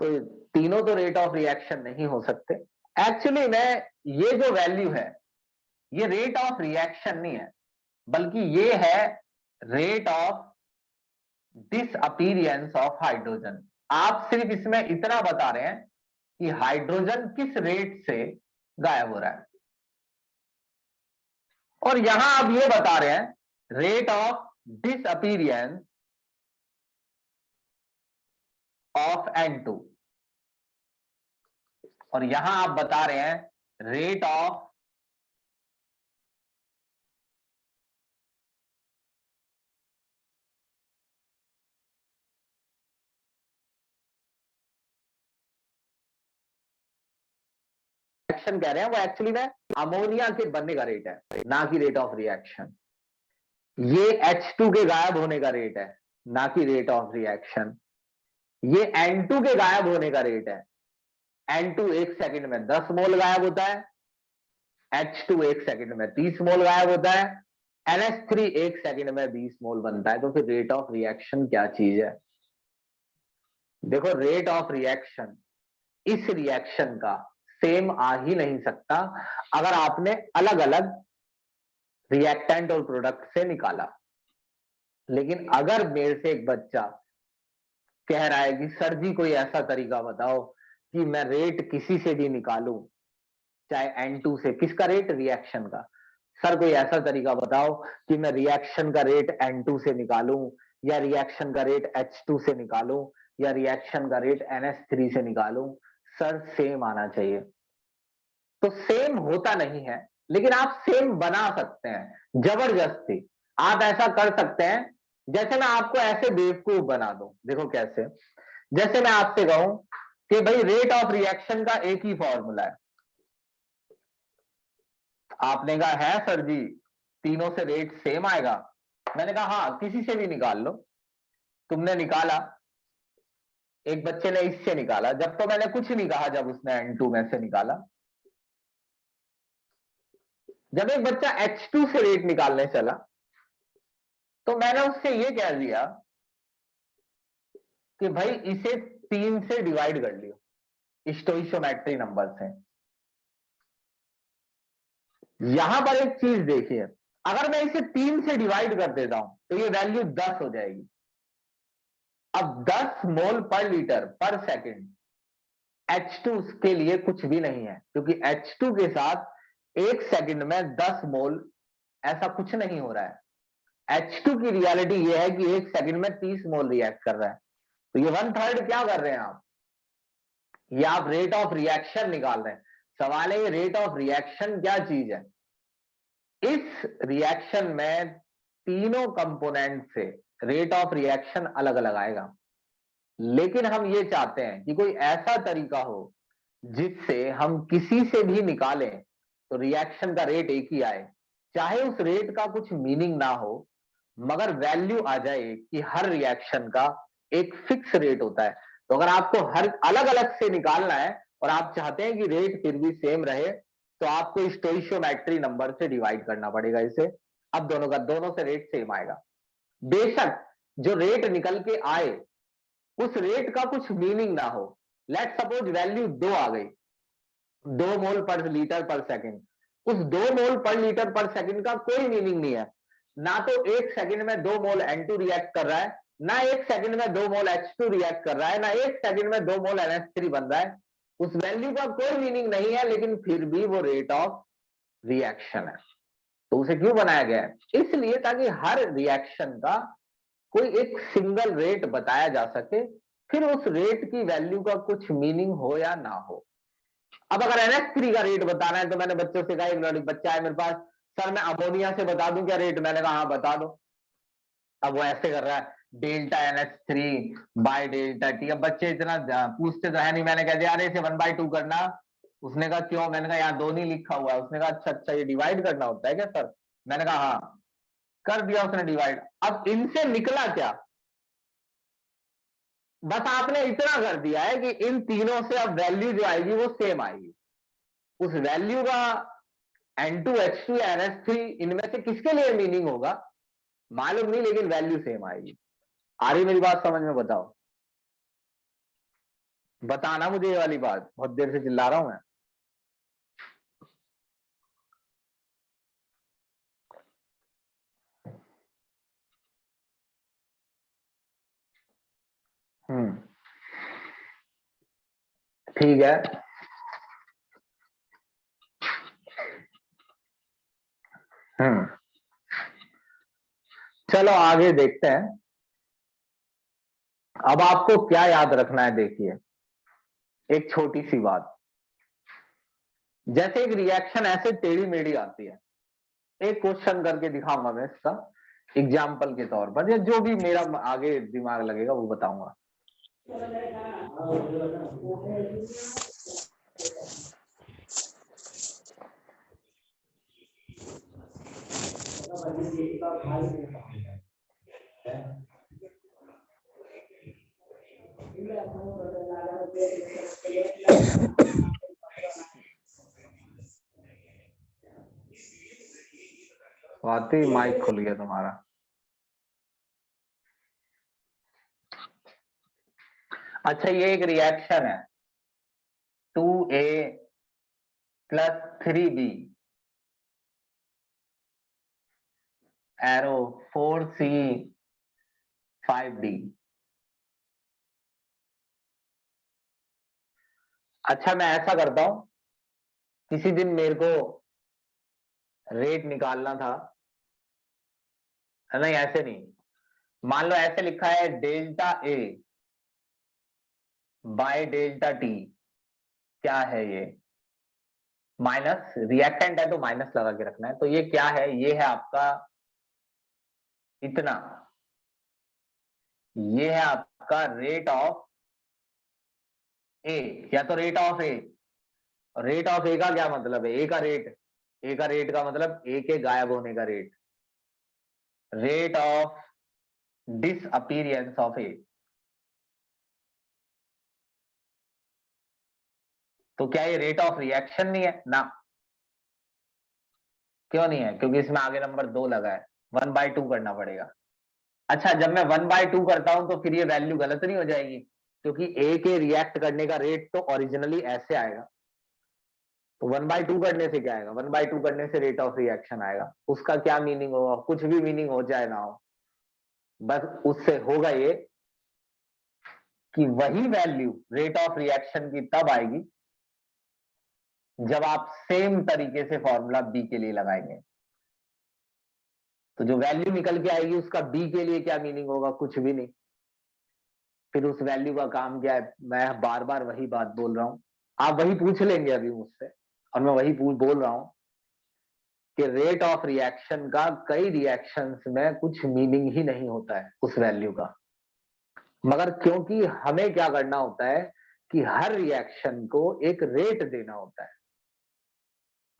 तो तीनों तो रेट ऑफ रिएक्शन नहीं हो सकते। एक्चुअली में ये जो वैल्यू है ये रेट ऑफ रिएक्शन नहीं है, बल्कि ये है rate of disappearance of hydrogen. आप सिर्फ इसमें इतना बता रहे हैं कि हाइड्रोजन किस रेट से गायब हो रहा है, और यहां आप ये बता रहे हैं rate of disappearance of N2, और यहां आप बता रहे हैं रेट ऑफ रिएक्शन कह रहे हैं, वो एक्चुअली में अमोनिया के बनने का रेट है, ना कि रेट ऑफ रिएक्शन। ये H2 के गायब होने का रेट है, ना कि रेट ऑफ रिएक्शन। ये N2 के गायब होने का रेट है। N2 एक सेकंड में 10 मोल गायब होता है, H2 एक सेकंड में 30 मोल गायब होता है, NH3 एक सेकंड में 20 मोल बनता है। तो फिर रेट ऑफ रिएक्शन क्या चीज है? देखो, रेट ऑफ रिएक्शन इस रिएक्शन का सेम आ ही नहीं सकता अगर आपने अलग अलग रिएक्टेंट और प्रोडक्ट से निकाला। लेकिन अगर मेरे से एक बच्चा कह रहा है कि सर जी कोई ऐसा तरीका बताओ कि मैं रेट किसी से भी निकालूं, चाहे N2 से, किसका रेट? रिएक्शन का। सर कोई ऐसा तरीका बताओ कि मैं रिएक्शन का रेट N2 से निकालूं, या रिएक्शन का रेट H2 से निकालूं, या रिएक्शन का रेट NH3 से निकालूं। सर सेम आना चाहिए। तो सेम होता नहीं है, लेकिन आप सेम बना सकते हैं जबरदस्ती। आप ऐसा कर सकते हैं जैसे मैं आपको ऐसे बेवकूफ बना दूं। देखो कैसे, जैसे मैं आपसे कहूं कि भाई रेट ऑफ रिएक्शन का एक ही फॉर्मूला है। आपने कहा है सर जी तीनों से रेट सेम आएगा। मैंने कहा हाँ, किसी से भी निकाल लो। तुमने निकाला, एक बच्चे ने इससे निकाला, जब तो मैंने कुछ नहीं कहा जब उसने N2 में से निकाला। जब एक बच्चा H2 से रेट निकालने चला तो मैंने उससे ये कह दिया कि भाई इसे 3 से डिवाइड कर लियो स्टोइशियोमेट्री नंबर से। यहां पर एक चीज देखिए, अगर मैं इसे 3 से डिवाइड कर देता हूं तो ये वैल्यू 10 हो जाएगी। अब 10 मोल पर लीटर पर सेकंड H2 के लिए कुछ भी नहीं है, क्योंकि H2 के साथ एक सेकंड में 10 मोल ऐसा कुछ नहीं हो रहा है। H2 की रियलिटी ये है कि एक सेकंड में 30 मोल रिएक्ट कर रहा है। तो ये 1/3 क्या कर रहे हैं आप? ये आप रेट ऑफ रिएक्शन निकाल रहे हैं। सवाल है ये रेट ऑफ रिएक्शन क्या चीज है? इस रिएक्शन में तीनों कंपोनेंट से रेट ऑफ रिएक्शन अलग अलग आएगा, लेकिन हम ये चाहते हैं कि कोई ऐसा तरीका हो जिससे हम किसी से भी निकालें तो रिएक्शन का रेट एक ही आए, चाहे उस रेट का कुछ मीनिंग ना हो, मगर वैल्यू आ जाए कि हर रिएक्शन का एक फिक्स रेट होता है। तो अगर आपको हर अलग अलग से निकालना है और आप चाहते हैं कि रेट फिर भी सेम रहे, तो आपको स्टोइशियोमेट्री नंबर से डिवाइड करना पड़ेगा इसे। अब दोनों से रेट सेम आएगा। बेशक जो रेट निकल के आए उस रेट का कुछ मीनिंग ना हो। लेट सपोज वैल्यू 2 आ गई, 2 मोल पर लीटर पर सेकंड। उस 2 मोल पर लीटर पर सेकंड का कोई मीनिंग नहीं है। ना तो 1 सेकंड में 2 मोल N2 रिएक्ट कर रहा है, ना 1 सेकंड में 2 मोल H2 रिएक्ट कर रहा है, ना 1 सेकंड में 2 मोल NH3 बन रहा है। उस वैल्यू का कोई मीनिंग नहीं है, लेकिन फिर भी वो रेट ऑफ रिएक्शन है। तो उसे क्यों बनाया गया है? इसलिए ताकि हर रिएक्शन का कोई एक सिंगल रेट बताया जा सके, फिर उस रेट की वैल्यू का कुछ मीनिंग हो या ना हो। अब अगर NH3 का रेट बताना है तो मैंने बच्चों से कहा, एक बच्चा है मेरे पास, सर मैं अमोनिया से बता दूं क्या रेट? मैंने कहा हाँ बता दो। अब वो ऐसे कर रहा है, delta NH3 by delta T. अब बच्चे इतना पूछते तो है नहीं, मैंने कह दिया अरे इसे 1/2 करना। उसने कहा क्यों? मैंने कहा यहाँ 2 नहीं लिखा हुआ है। उसने कहा अच्छा अच्छा ये डिवाइड करना होता है क्या सर? मैंने कहा हाँ। कर दिया उसने डिवाइड। अब इनसे निकला क्या? बस आपने इतना कर दिया है कि इन तीनों से अब वैल्यू जो आएगी वो सेम आएगी। उस वैल्यू का N2H2 या NH3 इनमें से किसके लिए मीनिंग होगा मालूम नहीं, लेकिन वैल्यू सेम आएगी। आ रही मेरी बात समझ में? बताओ, बताना मुझे ये वाली बात, बहुत देर से चिल्ला रहा हूं मैं। ठीक है, चलो आगे देखते हैं। अब आपको क्या याद रखना है, देखिए एक छोटी सी बात। जैसे एक रिएक्शन ऐसे टेढ़ी मेढ़ी आती है, एक क्वेश्चन करके दिखाऊंगा मैं इसका एग्जाम्पल के तौर पर, या जो भी मेरा आगे दिमाग लगेगा वो बताऊंगा। स्वाति माइक खुल गया तुम्हारा। अच्छा ये एक रिएक्शन है 2A plus 3B arrow 4C 5D। अच्छा मैं ऐसा करता हूं, किसी दिन मेरे को रेट निकालना था, नहीं ऐसे नहीं, मान लो ऐसे लिखा है delta A by delta T. क्या है ये? माइनस, रिएक्टेंट है तो माइनस लगा के रखना है। तो ये क्या है? ये है आपका इतना, ये है आपका रेट ऑफ ए, या तो rate of A. Rate of A का क्या मतलब है? ए का रेट, ए का रेट का मतलब ए के गायब होने का rate. Rate of disappearance of A. तो क्या ये रेट ऑफ रिएक्शन नहीं है ना? क्यों नहीं है? क्योंकि इसमें आगे नंबर 2 लगा है, 1/2 करना पड़ेगा। अच्छा जब मैं 1/2 करता हूं तो फिर ये वैल्यू गलत नहीं हो जाएगी? क्योंकि ए के रिएक्ट करने का रेट तो ओरिजिनली ऐसे आएगा, तो 1/2 करने से क्या आएगा? 1/2 करने से रेट ऑफ रिएक्शन आएगा। उसका क्या मीनिंग होगा? कुछ भी मीनिंग हो जाए ना हो, बस उससे होगा ये कि वही वैल्यू रेट ऑफ रिएक्शन की तब आएगी जब आप सेम तरीके से फॉर्मूला बी के लिए लगाएंगे। तो जो वैल्यू निकल के आएगी उसका बी के लिए क्या मीनिंग होगा? कुछ भी नहीं। फिर उस वैल्यू का काम क्या है? मैं बार बार वही बात बोल रहा हूं, आप वही पूछ लेंगे अभी मुझसे, और मैं वही बोल रहा हूं कि रेट ऑफ रिएक्शन का कई रिएक्शंस में कुछ मीनिंग ही नहीं होता है उस वैल्यू का। मगर क्योंकि हमें क्या करना होता है कि हर रिएक्शन को एक रेट देना होता है।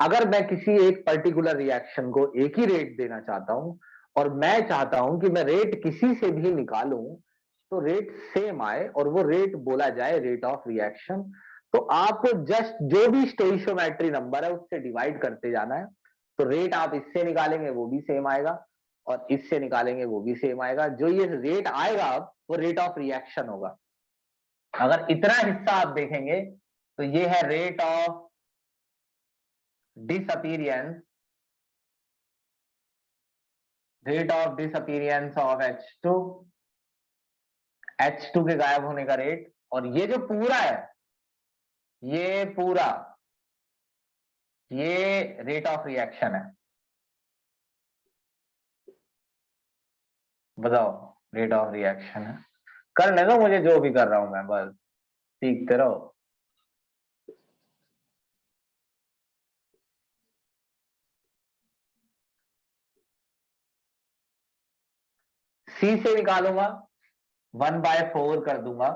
अगर मैं किसी एक पर्टिकुलर रिएक्शन को एक ही रेट देना चाहता हूं, और मैं चाहता हूं कि मैं रेट किसी से भी निकालूं तो रेट सेम आए और वो रेट बोला जाए रेट ऑफ रिएक्शन, तो आपको जस्ट जो भी स्टोइशियोमेट्री नंबर है उससे डिवाइड करते जाना है। तो रेट आप इससे निकालेंगे वो भी सेम आएगा, और इससे निकालेंगे वो भी सेम आएगा। जो ये रेट आएगा अब वो रेट ऑफ रिएक्शन होगा। अगर इतना हिस्सा आप देखेंगे तो ये है rate of disappearance, rate of disappearance of H2, H2 के गायब होने का रेट। और ये जो पूरा है, ये पूरा, ये रेट ऑफ रिएक्शन है। बताओ, रेट ऑफ रिएक्शन है। करने दो मुझे जो भी कर रहा हूं मैं, बस सीखते रहो। सी से निकालूंगा, 1/4 कर दूंगा,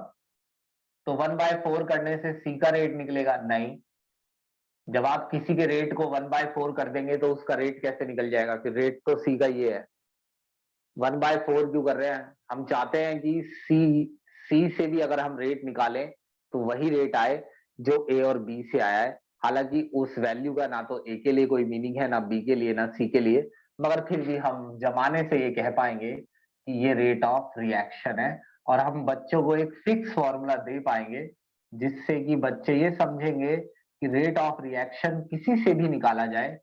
तो 1/4 करने से सी का रेट निकलेगा? नहीं। जब आप किसी के रेट को 1/4 कर देंगे तो उसका रेट कैसे निकल जाएगा? कि रेट तो सी का ये है, 1/4 क्यों कर रहे हैं? हम चाहते हैं कि सी से भी अगर हम रेट निकालें तो वही रेट आए जो ए और बी से आया है। हालांकि उस वैल्यू का ना तो ए के लिए कोई मीनिंग है, ना बी के लिए, ना सी के लिए, मगर फिर भी हम जमाने से ये कह पाएंगे कि ये रेट ऑफ रिएक्शन है। और हम बच्चों को एक फिक्स फॉर्मूला दे पाएंगे जिससे कि बच्चे ये समझेंगे कि रेट ऑफ रिएक्शन किसी से भी निकाला जाए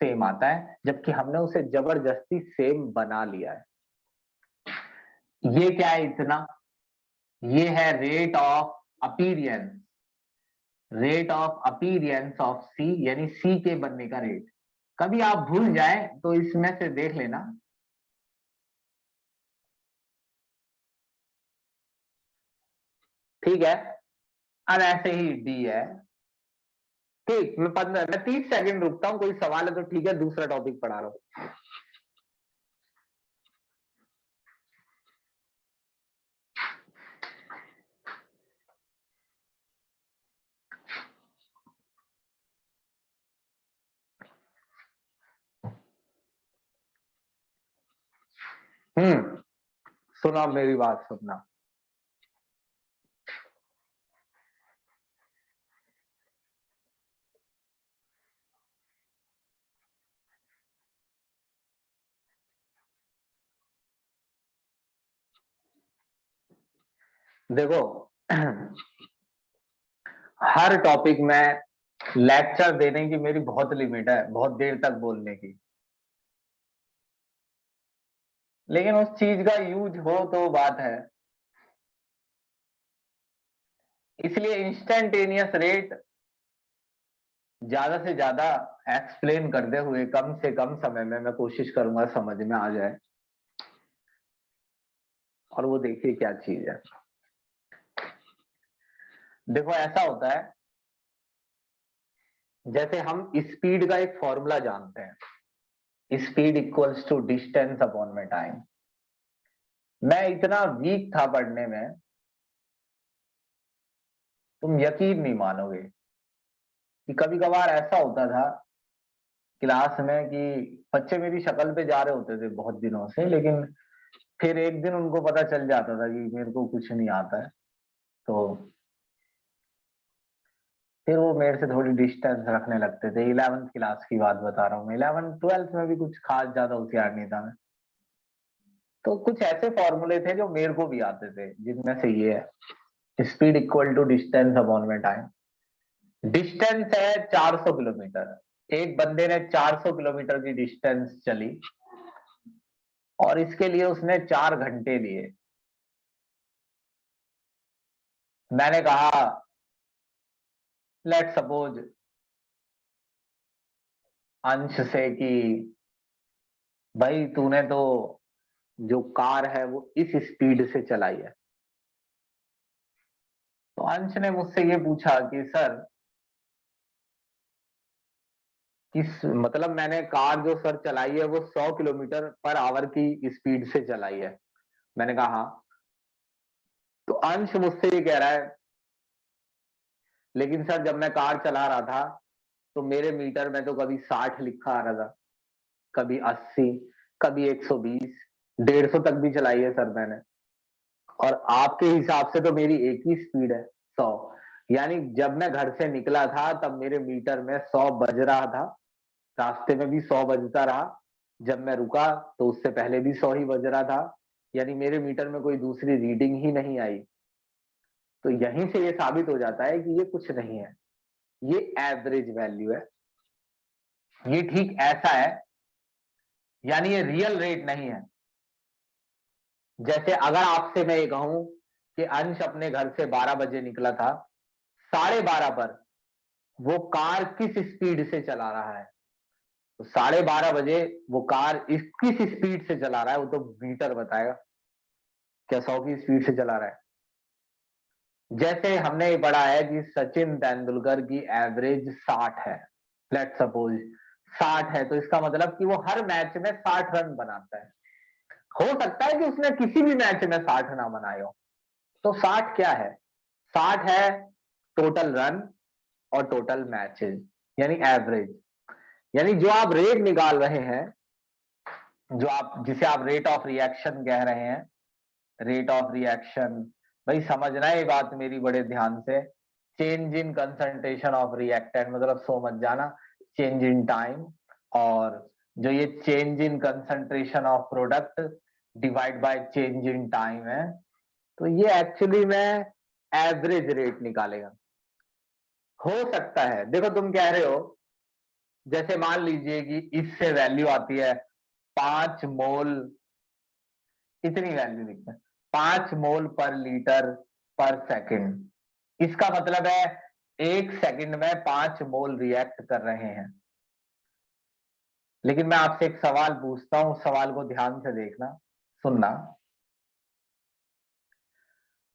सेम आता है, जबकि हमने उसे जबरदस्ती सेम बना लिया है। ये क्या है इतना? ये है rate of appearance, rate of appearance of C, यानी सी के बनने का रेट। कभी आप भूल जाए तो इसमें से देख लेना। ठीक है, अब ऐसे ही डी है। ठीक, मैं 30 सेकंड रुकता हूं, कोई सवाल है तो ठीक है, दूसरा टॉपिक पढ़ा रहा हूं। सुना, मेरी बात सुनना। देखो, हर टॉपिक में लेक्चर देने की मेरी बहुत लिमिट है, बहुत देर तक बोलने की, लेकिन उस चीज का यूज हो तो बात है। इसलिए इंस्टेंटेनियस रेट ज्यादा से ज्यादा एक्सप्लेन करते हुए कम से कम समय में मैं कोशिश करूंगा समझ में आ जाए। और वो देखिए क्या चीज है। देखो, ऐसा होता है जैसे हम स्पीड का एक फॉर्मूला जानते हैं, speed equals to distance upon में टाइम। मैं इतना वीक था पढ़ने में, तुम यकीन नहीं मानोगे कि कभी कभार ऐसा होता था क्लास में कि बच्चे मेरी शक्ल पे जा रहे होते थे बहुत दिनों से, लेकिन फिर एक दिन उनको पता चल जाता था कि मेरे को कुछ नहीं आता है, तो फिर वो मेरे से थोड़ी डिस्टेंस रखने लगते थे। 11th क्लास की बात बता रहा हूँ मैं, 11th 12th में भी कुछ खास ज्यादा होशियार नहीं था मैं। तो कुछ ऐसे फॉर्मूले थे जो मेरे को भी आते थे, जिनमें से ये है, speed equal to distance upon में टाइम। डिस्टेंस है 400 किलोमीटर, एक बंदे ने 400 किलोमीटर की डिस्टेंस चली और इसके लिए उसने 4 घंटे लिए। मैंने कहा, लेट सपोज अंश से कि भाई तूने तो जो कार है वो इस स्पीड से चलाई है। तो अंश ने मुझसे ये पूछा कि सर, किस मतलब मैंने कार जो सर चलाई है वो 100 किलोमीटर पर आवर की स्पीड से चलाई है। मैंने कहा हाँ। तो अंश मुझसे ये कह रहा है, लेकिन सर जब मैं कार चला रहा था तो मेरे मीटर में तो कभी 60 लिखा आ रहा था, कभी 80, कभी 120, 150 तक भी चलाई है सर मैंने। और आपके हिसाब से तो मेरी एक ही स्पीड है, 100। यानी जब मैं घर से निकला था तब मेरे मीटर में 100 बज रहा था, रास्ते में भी 100 बजता रहा, जब मैं रुका तो उससे पहले भी 100 ही बज रहा था, यानी मेरे मीटर में कोई दूसरी रीडिंग ही नहीं आई। तो यहीं से ये साबित हो जाता है कि ये कुछ नहीं है, ये एवरेज वैल्यू है, ये ठीक ऐसा है, यानी ये रियल रेट नहीं है। जैसे अगर आपसे मैं ये कहूं कि अंश अपने घर से 12 बजे निकला था, 12:30 पर वो कार किस स्पीड से चला रहा है, तो 12:30 बजे वो कार किस स्पीड से चला रहा है वो तो मीटर बताएगा। क्या 100 की स्पीड से चला रहा है? जैसे हमने ये पढ़ा है कि सचिन तेंदुलकर की एवरेज 60 है, लेट्स सपोज 60 है, तो इसका मतलब कि वो हर मैच में 60 रन बनाता है। हो सकता है कि उसने किसी भी मैच में 60 ना बनाए हो, तो 60 क्या है? 60 है टोटल रन और टोटल मैचेस, यानी एवरेज। यानी जो आप रेट निकाल रहे हैं, जो आप जिसे आप रेट ऑफ रिएक्शन कह रहे हैं, रेट ऑफ रिएक्शन, भाई समझना ये बात मेरी बड़े ध्यान से, change in concentration of reactant मतलब सो मत जाना, चेंज इन टाइम, और जो ये change in concentration of product divide by change in time है, तो ये एक्चुअली में एवरेज रेट निकालेगा। हो सकता है, देखो तुम कह रहे हो, जैसे मान लीजिए कि इससे वैल्यू आती है 5 मोल, इतनी वैल्यू लिखते हैं 5 मोल पर लीटर पर सेकंड, इसका मतलब है 1 सेकंड में 5 मोल रिएक्ट कर रहे हैं। लेकिन मैं आपसे एक सवाल पूछता हूं, सवाल को ध्यान से देखना, सुनना।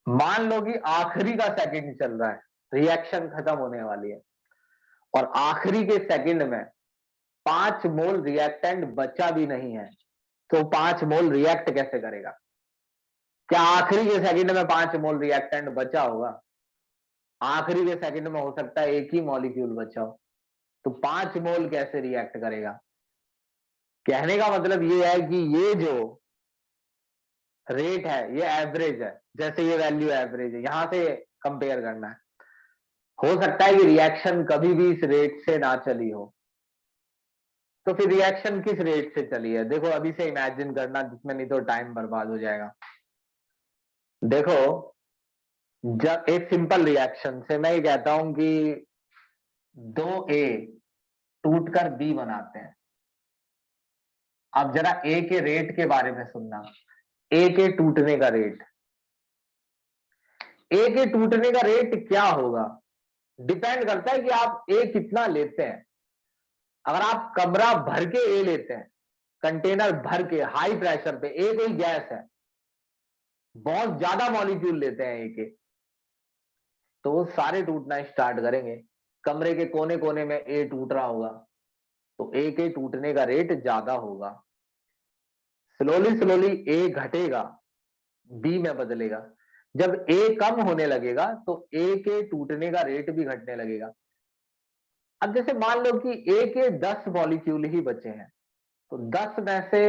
मान लो कि आखिरी का सेकंड चल रहा है, रिएक्शन खत्म होने वाली है, और आखिरी के सेकंड में 5 मोल रिएक्टेंट बचा भी नहीं है, तो 5 मोल रिएक्ट कैसे करेगा? क्या आखिरी के सेकंड में 5 मोल रिएक्टेंट बचा होगा? आखिरी के सेकंड में हो सकता है एक ही मॉलिक्यूल बचा हो, तो 5 मोल कैसे रिएक्ट करेगा? कहने का मतलब ये है कि ये जो रेट है ये एवरेज है, जैसे ये वैल्यू एवरेज है, यहां से कंपेयर करना है। हो सकता है कि रिएक्शन कभी भी इस रेट से ना चली हो, तो फिर रिएक्शन किस रेट से चली है? देखो अभी से इमेजिन करना, जिसमें नहीं तो टाइम बर्बाद हो जाएगा। देखो, जब एक सिंपल रिएक्शन से मैं ये कहता हूं कि 2A टूटकर B बनाते हैं। अब जरा A के रेट के बारे में सुनना, A के टूटने का रेट, A के टूटने का रेट क्या होगा? डिपेंड करता है कि आप A कितना लेते हैं। अगर आप कमरा भर के A लेते हैं, कंटेनर भर के हाई प्रेशर पे, A कोई गैस है, बहुत ज्यादा मॉलिक्यूल लेते हैं A के, तो वो सारे टूटना स्टार्ट करेंगे। कमरे के कोने कोने में A टूट रहा होगा, तो A के टूटने का रेट ज्यादा होगा। स्लोली स्लोली A घटेगा, B में बदलेगा। जब A कम होने लगेगा तो A के टूटने का रेट भी घटने लगेगा। अब जैसे मान लो कि A के 10 मॉलिक्यूल ही बचे हैं, तो 10 में से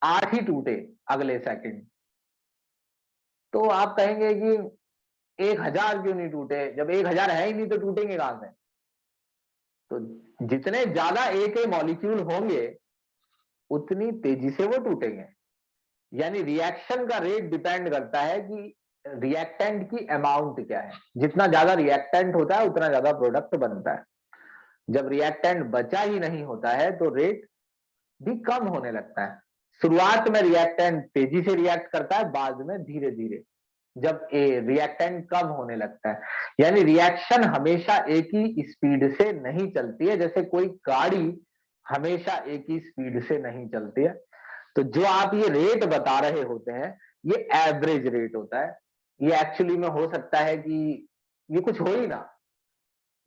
8 ही टूटे अगले सेकंड, तो आप कहेंगे कि 1000 क्यों नहीं टूटे? जब 1000 है ही नहीं तो टूटेंगे कहां से? तो जितने ज्यादा A के मॉलिक्यूल होंगे उतनी तेजी से वो टूटेंगे। यानी रिएक्शन का रेट डिपेंड करता है कि रिएक्टेंट की अमाउंट क्या है। जितना ज्यादा रिएक्टेंट होता है उतना ज्यादा प्रोडक्ट बनता है। जब रिएक्टेंट बचा ही नहीं होता है तो रेट भी कम होने लगता है। शुरुआत में रिएक्टेंट तेजी से रिएक्ट करता है, बाद में धीरे धीरे, जब रिएक्टेंट कम होने लगता है। यानी रिएक्शन हमेशा एक ही स्पीड से नहीं चलती है, जैसे कोई गाड़ी हमेशा एक ही स्पीड से नहीं चलती है। तो जो आप ये रेट बता रहे होते हैं ये एवरेज रेट होता है। ये एक्चुअली में हो सकता है कि ये कुछ हो ही ना,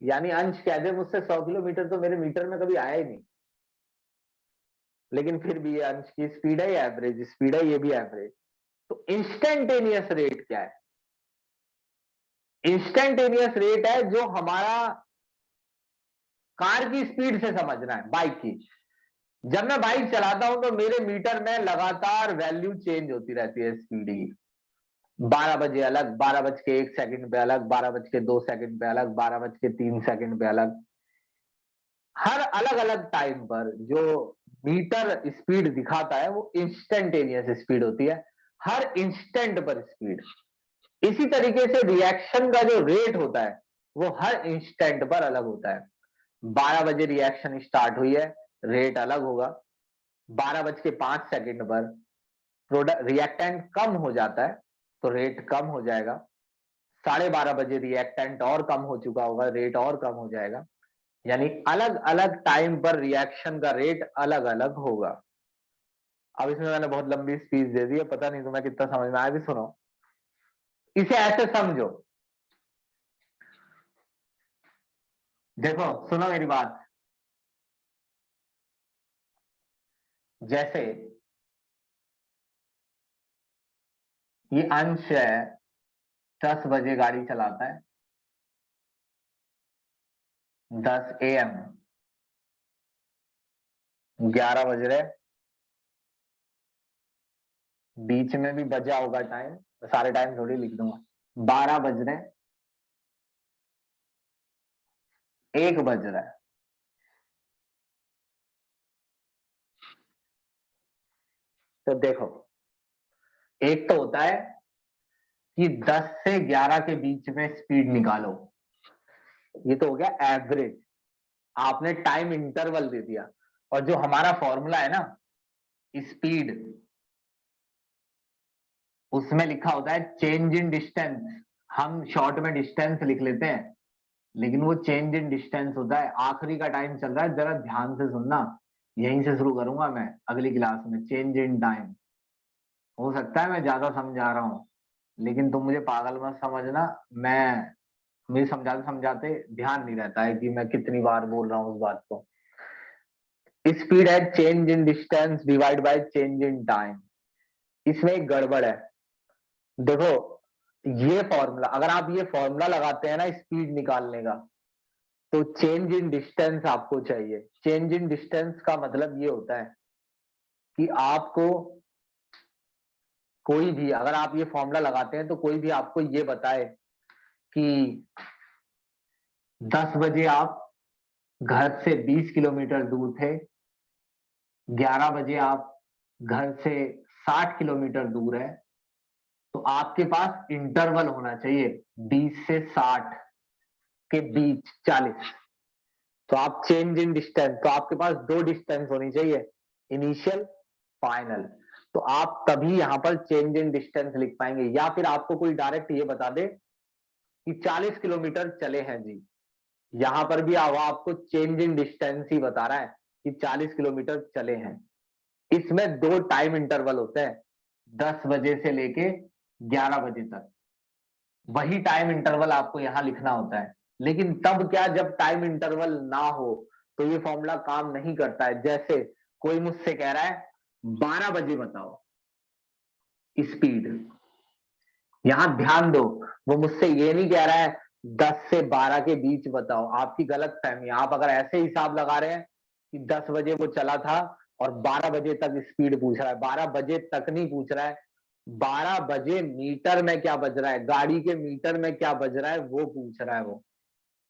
यानी अंश कह दे मुझसे 100 किलोमीटर तो मेरे मीटर में कभी आया ही नहीं, लेकिन फिर भी ये अंश की स्पीड है, ये एवरेज स्पीड है, ये भी एवरेज। तो इंस्टेंटेनियस रेट क्या है? इंस्टेंटेनियस रेट है जो हमारा कार की स्पीड से समझना है, बाइक की। जब मैं बाइक चलाता हूं तो मेरे मीटर में लगातार वैल्यू चेंज होती रहती है स्पीड की। 12 बजे अलग, 12 बज के 1 सेकंड पे अलग, 12 बज के 2 सेकंड पे अलग, 12 बज के 3 सेकंड पे अलग। हर अलग अलग टाइम पर जो मीटर स्पीड दिखाता है वो इंस्टेंटेनियस स्पीड होती है, हर इंस्टेंट पर स्पीड। इसी तरीके से रिएक्शन का जो रेट होता है वो हर इंस्टेंट पर अलग होता है। 12 बजे रिएक्शन स्टार्ट हुई है, रेट अलग होगा। 12 बज के 5 सेकंड पर प्रोडक्ट रिएक्टेंट कम हो जाता है तो रेट कम हो जाएगा। 12:30 बजे रिएक्टेंट और कम हो चुका होगा, रेट और कम हो जाएगा। यानी अलग अलग टाइम पर रिएक्शन का रेट अलग अलग होगा। अब इसमें मैंने बहुत लंबी स्पीच दे दी है, पता नहीं तुम्हें कितना समझ में आया, भी सुनो। इसे ऐसे समझो, देखो सुनो मेरी बात। जैसे ये अंश है, 10 बजे गाड़ी चलाता है, 10 AM, 11 बज रहे, बीच में भी बजा होगा टाइम, सारे टाइम थोड़ी लिख दूंगा। 12 बज रहे, 1 बज रहा है। तो देखो, एक तो होता है कि 10 से 11 के बीच में स्पीड निकालो, ये तो हो गया एवरेज। आपने टाइम इंटरवल दे दिया, और जो हमारा फॉर्मूला है ना स्पीड, उसमें लिखा होता है चेंज इन डिस्टेंस। हम शॉर्ट में डिस्टेंस लिख लेते हैं, लेकिन वो चेंज इन डिस्टेंस होता है। आखिरी का टाइम चल रहा है, जरा ध्यान से सुनना, यहीं से शुरू करूंगा मैं अगली क्लास में, चेंज इन टाइम। हो सकता है मैं ज्यादा समझा रहा हूँ, लेकिन तुम मुझे पागल मत समझना। मैं मुझे समझाते समझाते ध्यान नहीं रहता है कि मैं कितनी बार बोल रहा हूँ उस बात को। स्पीड है change in distance divide by change in time. इसमें एक गड़बड़ है। देखो, ये फॉर्मूला, अगर आप ये फॉर्मूला लगाते हैं ना स्पीड निकालने का, तो चेंज इन डिस्टेंस आपको चाहिए। चेंज इन डिस्टेंस का मतलब ये होता है कि आपको कोई भी, अगर आप ये फॉर्मूला लगाते हैं तो कोई भी आपको ये बताए कि 10 बजे आप घर से 20 किलोमीटर दूर थे, 11 बजे आप घर से 60 किलोमीटर दूर है, तो आपके पास इंटरवल होना चाहिए 20 से 60 के बीच 40। तो आप चेंज इन डिस्टेंस, तो आपके पास दो डिस्टेंस होनी चाहिए, इनिशियल, फाइनल। तो आप तभी यहां पर चेंज इन डिस्टेंस लिख पाएंगे। या फिर आपको कोई डायरेक्ट ये बता दे कि 40 किलोमीटर चले हैं जी, यहां पर भी आपको चेंज इन डिस्टेंस ही बता रहा है कि 40 किलोमीटर चले हैं। इसमें दो टाइम इंटरवल होते हैं, 10 बजे से लेके 11 बजे तक। वही टाइम इंटरवल आपको यहां लिखना होता है। लेकिन तब क्या, जब टाइम इंटरवल ना हो तो ये फॉर्मूला काम नहीं करता है। जैसे कोई मुझसे कह रहा है 12 बजे बताओ स्पीड, यहां ध्यान दो, वो मुझसे ये नहीं कह रहा है 10 से 12 के बीच बताओ। आपकी गलत फहमी, आप अगर ऐसे हिसाब लगा रहे हैं कि 10 बजे वो चला था और 12 बजे तक स्पीड पूछ रहा है, 12 बजे तक नहीं पूछ रहा है, 12 बजे मीटर में क्या बज रहा है, गाड़ी के मीटर में क्या बज रहा है वो पूछ रहा है वो।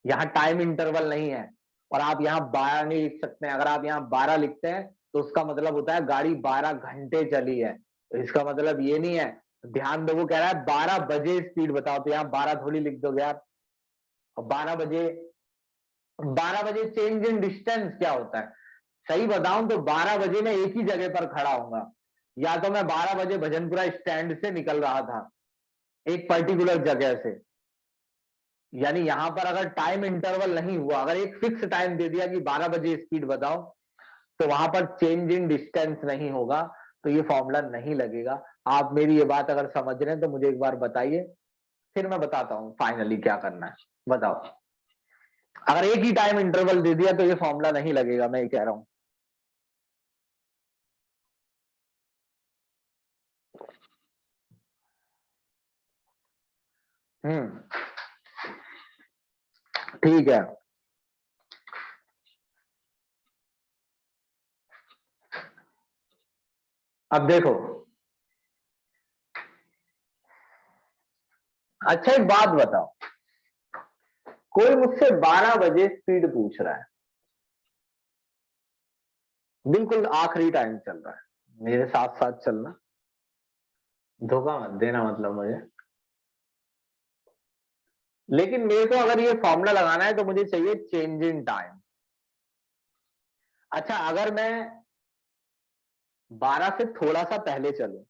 यहाँ टाइम इंटरवल नहीं है। और आप यहाँ 12 नहीं लिख सकते हैं। अगर आप यहाँ 12 लिखते हैं तो उसका मतलब होता है गाड़ी 12 घंटे चली है, तो इसका मतलब ये नहीं है। ध्यान दो, वो कह रहा है 12 बजे स्पीड बताओ, तो यहाँ 12 थोड़ी लिख दोगे आप। और 12 बजे, 12 बजे चेंज इन डिस्टेंस क्या होता है, सही बताऊं तो 12 बजे मैं एक ही जगह पर खड़ा होऊंगा। या तो मैं 12 बजे भजनपुरा स्टैंड से निकल रहा था एक पर्टिकुलर जगह से, यानी यहां पर अगर टाइम इंटरवल नहीं हुआ, अगर एक फिक्स टाइम दे दिया कि 12 बजे स्पीड बताओ, तो वहां पर चेंज इन डिस्टेंस नहीं होगा, तो ये फॉर्मूला नहीं लगेगा। आप मेरी ये बात अगर समझ रहे हैं तो मुझे एक बार बताइए, फिर मैं बताता हूं फाइनली क्या करना है। बताओ, अगर एक ही टाइम इंटरवल दे दिया तो ये फॉर्मूला नहीं लगेगा, मैं ये कह रहा हूं। ठीक है। अब देखो, अच्छा एक बात बताओ, कोई मुझसे 12 बजे स्पीड पूछ रहा है, बिल्कुल आखिरी टाइम चल रहा है, मेरे साथ साथ चलना, धोखा मत देना मतलब मुझे। लेकिन मेरे को अगर ये फॉर्मूला लगाना है तो मुझे चाहिए चेंज इन टाइम। अच्छा अगर मैं 12 से थोड़ा सा पहले चलूं,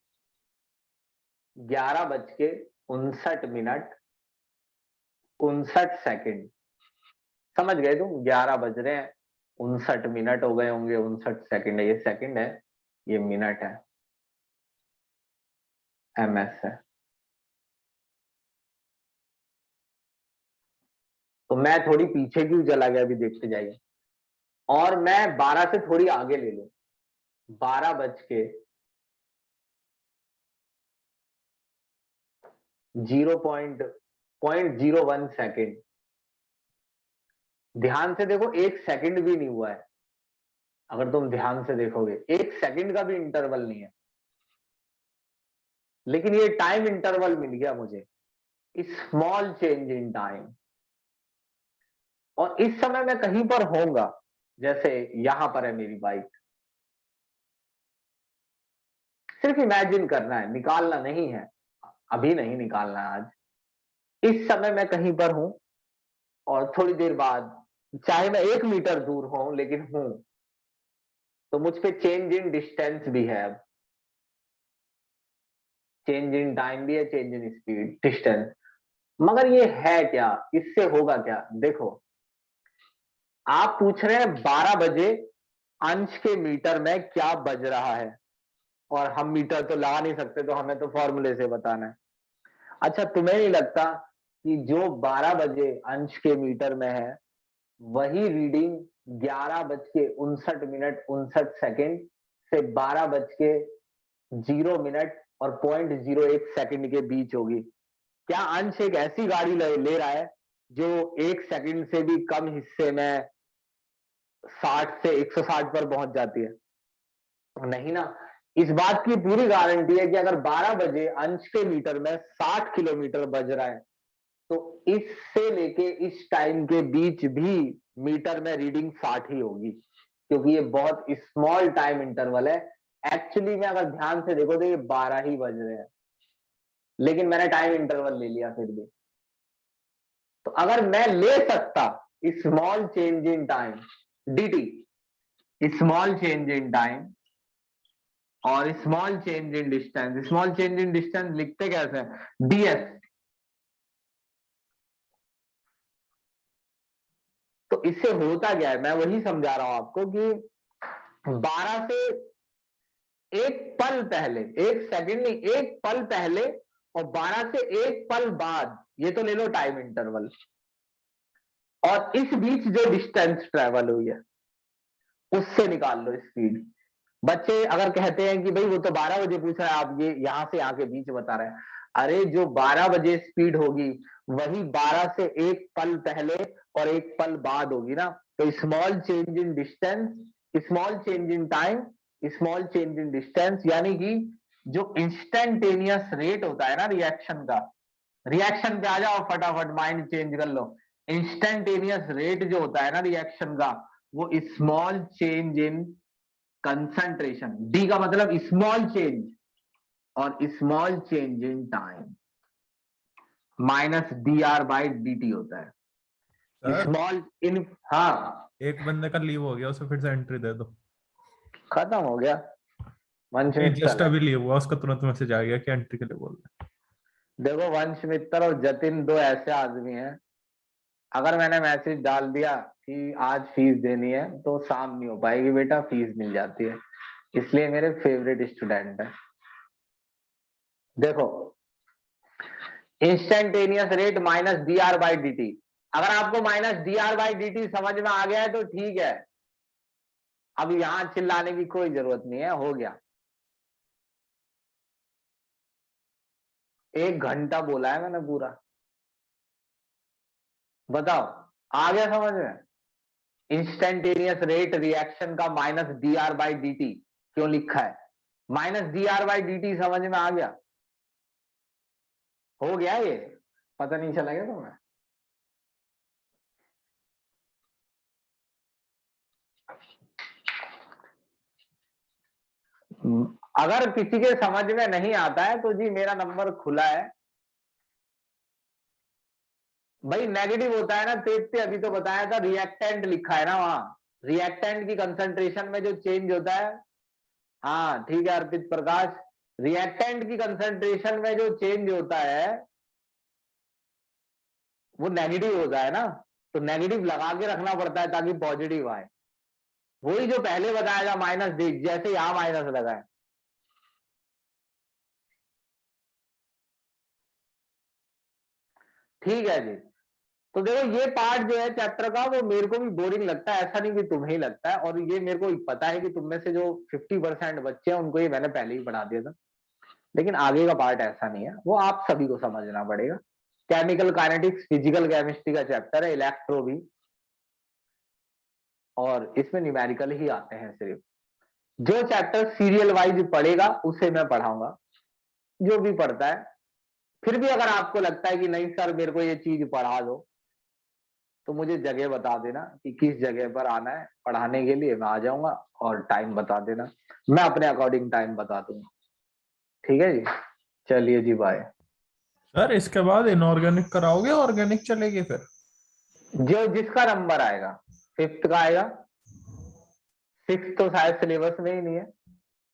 11:59 59 सेकंड, समझ गए तुम, 11 बज रहे हैं, 59 मिनट हो गए होंगे, 59 सेकंड है, ये सेकंड है, ये मिनट है, ms है। तो मैं थोड़ी पीछे क्यों चला गया अभी देखते जाइए, और मैं 12 से थोड़ी आगे ले लूं, 12:0.01 सेकंड। ध्यान से देखो, एक सेकंड भी नहीं हुआ है, अगर तुम ध्यान से देखोगे एक सेकंड का भी इंटरवल नहीं है, लेकिन ये टाइम इंटरवल मिल गया मुझे, स्मॉल चेंज इन टाइम। और इस समय मैं कहीं पर होऊंगा, जैसे यहां पर है मेरी बाइक, सिर्फ इमेजिन करना है, निकालना नहीं है, अभी नहीं निकालना है आज। इस समय मैं कहीं पर हूं और थोड़ी देर बाद, चाहे मैं 1 मीटर दूर हूं लेकिन हूं, तो मुझ पे चेंज इन डिस्टेंस भी है, अब चेंज इन टाइम भी है, चेंज इन स्पीड डिस्टेंस। मगर ये है क्या, इससे होगा क्या, देखो आप पूछ रहे हैं 12 बजे अंश के मीटर में क्या बज रहा है, और हम मीटर तो लगा नहीं सकते, तो हमें तो फॉर्मूले से बताना है। अच्छा तुम्हें नहीं लगता कि जो 12 बजे अंश के मीटर में है, वही रीडिंग 11:59 मिनट 59 सेकंड से 12:0 मिनट और 0.01 सेकंड के बीच होगी? क्या अंश एक ऐसी गाड़ी ले रहा है जो 1 सेकंड से भी कम हिस्से में 60 से 160 पर पहुंच जाती है? नहीं ना। इस बात की पूरी गारंटी है कि अगर 12 बजे अंश के मीटर में 60 किलोमीटर बज रहा है, तो इससे लेके इस टाइम के बीच भी मीटर में रीडिंग 60 ही होगी, क्योंकि ये बहुत स्मॉल टाइम इंटरवल है। एक्चुअली में अगर ध्यान से देखो तो ये 12 ही बज रहे हैं, लेकिन मैंने टाइम इंटरवल ले लिया फिर भी। तो अगर मैं ले सकता small change in time dt, small change in time और small change in distance, small change in distance लिखते कैसे हैं, ds। तो इससे होता क्या है, मैं वही समझा रहा हूं आपको कि 12 से एक पल पहले, 1 सेकंड नहीं, एक पल पहले, और 12 से एक पल बाद, ये तो ले लो टाइम इंटरवल, और इस बीच जो डिस्टेंस ट्रेवल हुई है उससे निकाल लो स्पीड। बच्चे अगर कहते हैं कि भाई वो तो 12 बजे पूछ रहा है, आप ये यहां से यहाँ के बीच बता रहे हैं, अरे जो 12 बजे स्पीड होगी वही 12 से एक पल पहले और एक पल बाद होगी ना। तो small change in distance, small change in time, small change in distance, यानी कि जो इंस्टेंटेनियस रेट होता है ना रिएक्शन का, रिएक्शन पे आ जाओ फटाफट, माइंड चेंज कर लो। इंस्टेंटेनियस रेट जो होता है ना रिएक्शन का, वो small change in concentration, D का मतलब स्मॉल चेंज, और small change in time -dr/dt होता है, सर स्मॉल इन। हाँ एक बंदे का लीव हो गया, उसे फिर से एंट्री दे दो। खत्म हो गया, वंश नहीं, जस्ट मित्तल है। अभी लीव हुआ, उसका तुरंत मैसेज आ गया कि एंट्री के लिए बोल रहे देखो वंश मित्तल और जतिन दो ऐसे आदमी हैं, अगर मैंने मैसेज डाल दिया कि आज फीस देनी है तो शाम नहीं हो पाएगी बेटा, फीस मिल जाती है, इसलिए मेरे फेवरेट स्टूडेंट है। देखो इंस्टेंटेनियस रेट -dr/dt, अगर आपको -dr/dt समझ में आ गया है तो ठीक है, अब यहां चिल्लाने की कोई जरूरत नहीं है, हो गया। 1 घंटा बोला है मैंने पूरा, बताओ आ गया समझ में? इंस्टेंटेनियस रेट रिएक्शन का -dr/dt क्यों लिखा है, -dr/dt समझ में आ गया, हो गया ये। पता नहीं चला क्या तुम्हें? अगर किसी के समझ में नहीं आता है तो जी मेरा नंबर खुला है भाई। नेगेटिव होता है ना तेज से, अभी तो बताया था, रिएक्टेंट लिखा है ना वहां, रिएक्टेंट की कंसंट्रेशन में जो चेंज होता है। हाँ ठीक है अर्पित प्रकाश, रिएक्टेंट की कंसंट्रेशन में जो चेंज होता है वो नेगेटिव होता है ना, तो नेगेटिव लगा के रखना पड़ता है ताकि पॉजिटिव आए। वही जो पहले बताया था माइनस डी, जैसे यहां माइनस लगा है। ठीक है जी। तो देखो ये पार्ट जो है चैप्टर का वो मेरे को भी बोरिंग लगता है, ऐसा नहीं कि तुम्हें ही लगता है, और ये मेरे को पता है कि तुम में से जो 50% बच्चे हैं उनको ये मैंने पहले ही पढ़ा दिया था। लेकिन आगे का पार्ट ऐसा नहीं है, वो आप सभी को समझना पड़ेगा। केमिकल काइनेटिक्स फिजिकल केमिस्ट्री का चैप्टर है, इलेक्ट्रो भी, और इसमें न्यूमेरिकल ही आते हैं सिर्फ। जो चैप्टर सीरियल वाइज पढ़ेगा उसे मैं पढ़ाऊंगा, जो भी पढ़ता है। फिर भी अगर आपको लगता है कि नहीं सर मेरे को ये चीज पढ़ा दो, तो मुझे जगह बता देना कि किस जगह पर आना है पढ़ाने के लिए, मैं आ जाऊंगा, और टाइम बता देना, मैं अपने अकॉर्डिंग टाइम बता दूंगा। ठीक है जी, चलिए जी बाय। सर इसके बाद इनऑर्गेनिक कराओगे, ऑर्गेनिक चलेगी फिर? जो जिसका नंबर आएगा, फिफ्थ का आएगा, सिक्स तो शायद सिलेबस में ही नहीं है,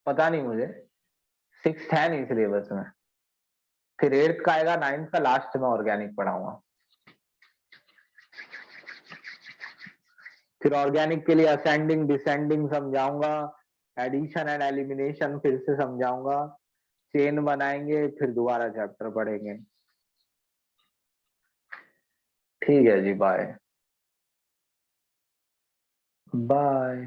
पता नहीं मुझे, सिक्स है नहीं सिलेबस में। फिर एट्थ का आएगा, नाइन्थ का लास्ट में ऑर्गेनिक पढ़ाऊंगा। फिर ऑर्गेनिक के लिए असेंडिंग डिसेंडिंग समझाऊंगा, एडिशन एंड एलिमिनेशन फिर से समझाऊंगा, चेन बनाएंगे, फिर दोबारा चैप्टर पढ़ेंगे। ठीक है जी बाय बाय।